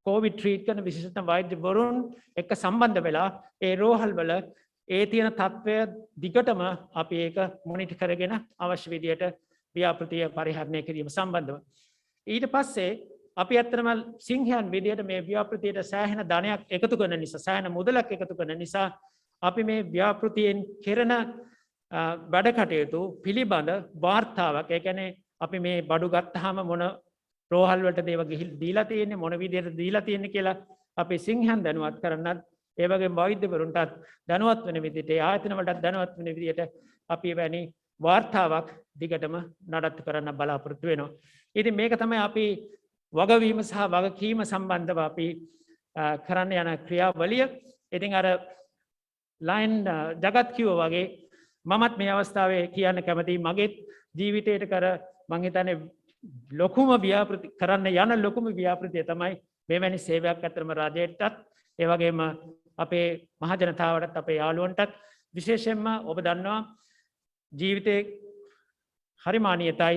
කොවිඩ් ට්‍රීට් කරන විශේෂඥ වෛද්‍යවරුන් එක්ක සම්බන්ධ වෙලා ඒ රෝහල් වල ඒ තියෙන තත්ත්වය දිගටම අපි ඒක මොනිටර් කරගෙන අවශ්‍ය විදියට ව්‍යාපෘතිය පරිහරණය කිරීම සම්බන්ධව. ඊට පස්සේ අපි ඇත්තටම සිංහයන් විදියට මේ ව්‍යාපෘතියට සෑහෙන ධනයක් එකතු කරන නිසා සෑහෙන මුදලක් එකතු කරන නිසා අපි මේ ව්‍යාපෘතියෙන් කෙරෙන වැඩ කටයුතු පිළිබඳ වාර්තාවක් ඒ කියන්නේ අපි මේ බඩු ගත්තාම මොන රෝහල් වලට දේව දීලා තියෙන්නේ මොන විදියට දීලා තියෙන්නේ කියලා අපි සිංහයන් දැනුවත් කරන්නත් ඒ වගේම වෛද්‍යවරුන්ටත් දැනුවත් වෙන විදිහට ඒ ආයතන වලටත් දැනුවත් වෙන විදිහට අපි වැනි වාර්තාවක් දිගටම නඩත්තු කරන්න බලාපොරොත්තු වෙනවා. ඉතින් මේක තමයි අපි වගවීම සහ වගකීම සම්බන්ධව අපි කරන්න යන ක්‍රියාවලිය. ඉතින් අර ලයින් ජගත් කිව්වා වගේ මමත් මේ අවස්ථාවේ කියන්න කැමතියි මගේ ජීවිතයට කර මං හිතන්නේ ලොකුම ව්‍යාපෘති කරන්න යන ලොකුම ව්‍යාපෘතිය තමයි මෙවැනි සේවයක් අතරම රජයටත් ඒ වගේම අපේ මහ ජනතාවටත් අපේ යාළුවන්ටත් විශේෂයෙන්ම ඔබ දන්නවා ජීවිතේ හරි මානියතයි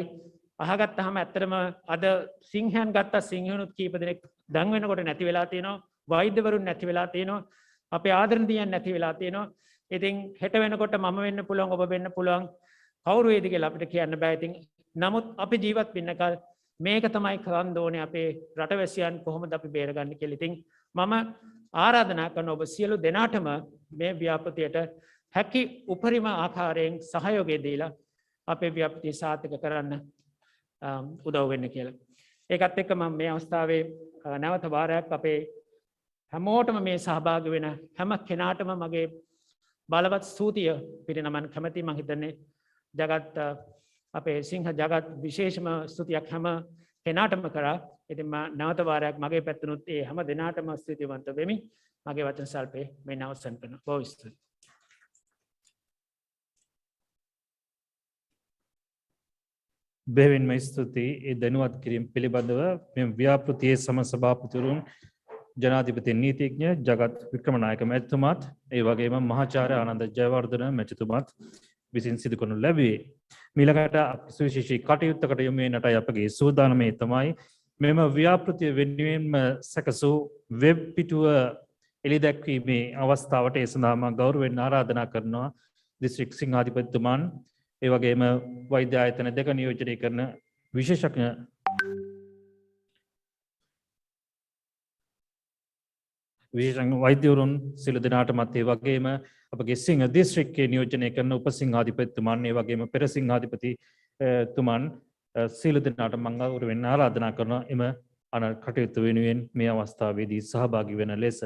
අහගත්තාම ඇත්තටම අද සිංහයන් ගත්ත සිංහයනුත් කීප දෙනෙක් දැන් වෙනකොට නැති වෙලා තියෙනවා වෛද්‍යවරුන් නැති වෙලා තියෙනවා අපේ ආදරණීයයන් නැති වෙලා තියෙනවා. ඉතින් හෙට වෙනකොට මම වෙන්න පුළුවන් ඔබ වෙන්න පුළුවන් කවුරු වේද කියලා අපිට කියන්න බෑ. ඉතින් නමුත් අපි ජීවත් වෙන්න කල මේක තමයි කරන්න ඕනේ අපේ රටවැසියන් කොහොමද අපි බේරගන්නේ කියලා. ඉතින් මම ආරාධනා කරන ඔබ සියලු දෙනාටම මේ ව්‍යාපෘතියට හැකි උපරිම ආකාරයෙන් සහයෝගය දීලා අපේ ව්‍යාපෘතිය සාර්ථක කරන්න උදව් වෙන්න කියලා. ඒකත් එක්ක මම මේ අවස්ථාවේ නැවත වාරයක් අපේ හැමෝටම මේ සහභාගී වෙන හැම කෙනාටම මගේ බලවත් ස්තුතිය පිරිනමන් කැමැති මං හිතන්නේ ජගත් අපේ සිංහ ජගත් විශේෂම ස්තුතියක් හැම කෙනාටම කරා. ඉතින් මම නැවත වාරයක් මගේ පැත්තනොත් ඒ හැම දෙනාටම ස්තුතිවන්ත වෙමි. මගේ වචන සල්පේ මේ අවසන් කරනවා. බොහෝ ස්තුතියි. බෙහෙවින්ම ස්තුතියි ඒ දැනුවත් කිරීම පිළිබඳව මෙම ව්‍යාපෘතියේ සම සභාපතිවරුන් ජනාධිපති නීතිඥ ජගත් වික්‍රමනායක මැතිතුමාත් ඒ වගේම මහාචාර්ය ආනන්ද ජයවර්ධන මැතිතුමාත් විසින් සිදු කරනු ලැබුවේ. මීළඟට සුවිශේෂී කටයුත්තකට යොමු වෙන්නටයි අපගේ සූදානමේ තමයි මෙම ව්‍යාපෘතිය වෙනුවෙන්ම සැකසූ වෙබ් පිටුව එළිදැක්වීමේ අවස්ථාවට ඒ සඳහා මම ගෞරවයෙන් ආරාධනා කරනවා දිස්ත්‍රික් සිංහාධිපතිතුමන් ඒ වගේම වෛද්‍ය ආයතන දෙක නියෝජනය කරන විශේෂඥ වෛද්‍යවරුන් සියලු දෙනාටමත් ඒ වගේම අපගේ සිංහ දිස්ත්‍රික්කයේ නියෝජනය කරන උපසිංහාධිපතිතුමන් ඒ වගේම පෙර සිංහාධිපතිතුමන් සියලු දෙනාට මම ගෞරවයෙන් ආරාධනා කරනවා එම කටයුතු වෙනුවෙන් මේ අවස්ථාවේදී සහභාගී වෙන ලෙස.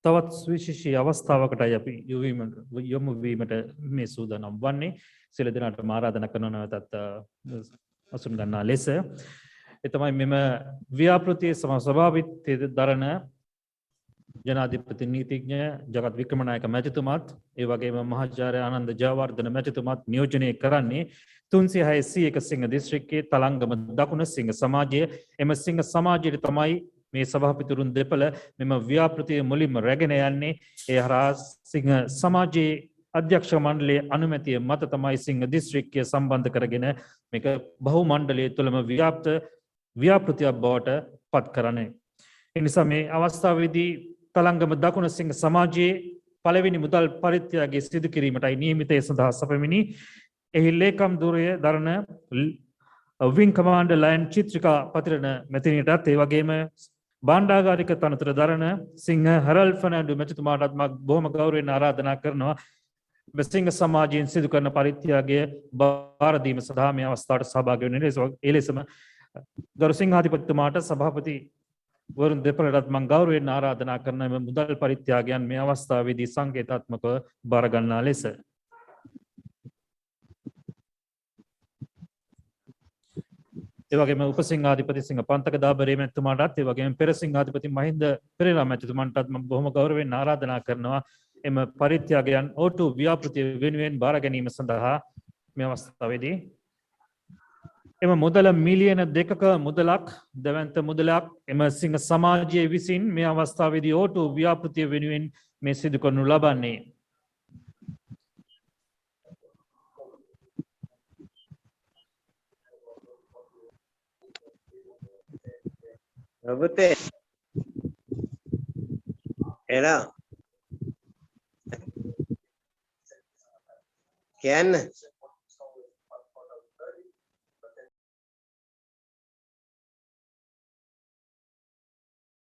තවත් විශේෂී අවස්ථාවකටයි අපි යොමු වීමට මේ සූදානම් වන්නේ. සියලු දෙනාට ආරාධනා කරනවා නැවතත් අසුන් ගන්නා ලෙස. ඒ තමයි මෙම ව්‍යාපෘතියේ සභාපතිත්වයේ දරන ජනාධිපති නීතිඥ ජගත් වික්‍රමනායක මැතිතුමාත් ඒ වගේම මහාචාර්ය ආනන්ද ජයවර්ධන මැතිතුමාත් නියෝජනය කරන්නේ 361 සිංහ දිස්ත්‍රික්කයේ තලංගම දකුණ සිංහ සමාජය. එම සිංහ සමාජයට තමයි මේ සභාපතිවරුන් දෙපළ මෙම ව්‍යාපෘතිය මුලින්ම රැගෙන යන්නේ. ඒ හරහා සිංහ සමාජයේ අධ්‍යක්ෂ මණ්ඩලයේ අනුමැතිය මත තමයි සිංහ දිස්ත්‍රික්කය සම්බන්ධ කරගෙන මේක බහු මණ්ඩලයේ තුළම ව්‍යාපෘතියක් බවට පත් කරන්නේ. ඒ නිසා මේ අවස්ථාවේදී තලංගම දකුණ සිංහ සමාජයේ පළවෙනි මුදල් පරිත්‍යාගය සිදු කිරීමටයි නියමිතය සඳහා සැපමිනි. එහි ලේකම් ධුරය දරන විං කමාන්ඩර් ලයන් චිත්‍රිකා පතිරණ මැතිණියටත් ඒ වගේම භාණ්ඩාගාරික තනතුර දරන සිංහ හැරල් ෆර්නැන්ඩෝ මැතිතුමාටත් මම බොහොම ගෞරවයෙන් ආරාධනා කරනවා සිංහ සමාජයෙන් සිදු කරන පරිත්‍යාගය බාර දීම සඳහා මේ අවස්ථාවට සහභාගී වෙන්න. ඒ ලෙසම ගරු සිංහාධිපතිතුමාට සභාපති වරුන් දෙපළටත් මම ගෞරවයෙන් ආරාධනා කරන මේ මුදල් පරිත්‍යාගයන් මේ අවස්ථාවේදී සංකේතාත්මකව බාර ගන්නා ලෙස. ඒ වගේම උපසිංහාධිපති සිංහ පන්තක දාබරේ මැතිතුමාටත් ඒ වගේම පෙර සිංහාධිපති මහින්ද පෙරේරා මැතිතුමන්ටත් මම බොහොම ගෞරවයෙන් ආරාධනා කරනවා එම පරිත්‍යාගයන් O2 ව්‍යාපෘතිය වෙනුවෙන් බාර ගැනීම සඳහා මේ අවස්ථාවේදී එම මුදල මිලියන 2ක මුදලක් දැවැන්ත මුදලක් එම සිංහ සමාජයේ විසින් මේ අවස්ථාවේදී O2 ව්‍යාපෘතිය වෙනුවෙන් මේ සිදු කරනු ලබන්නේ. Robute. Era. Ken.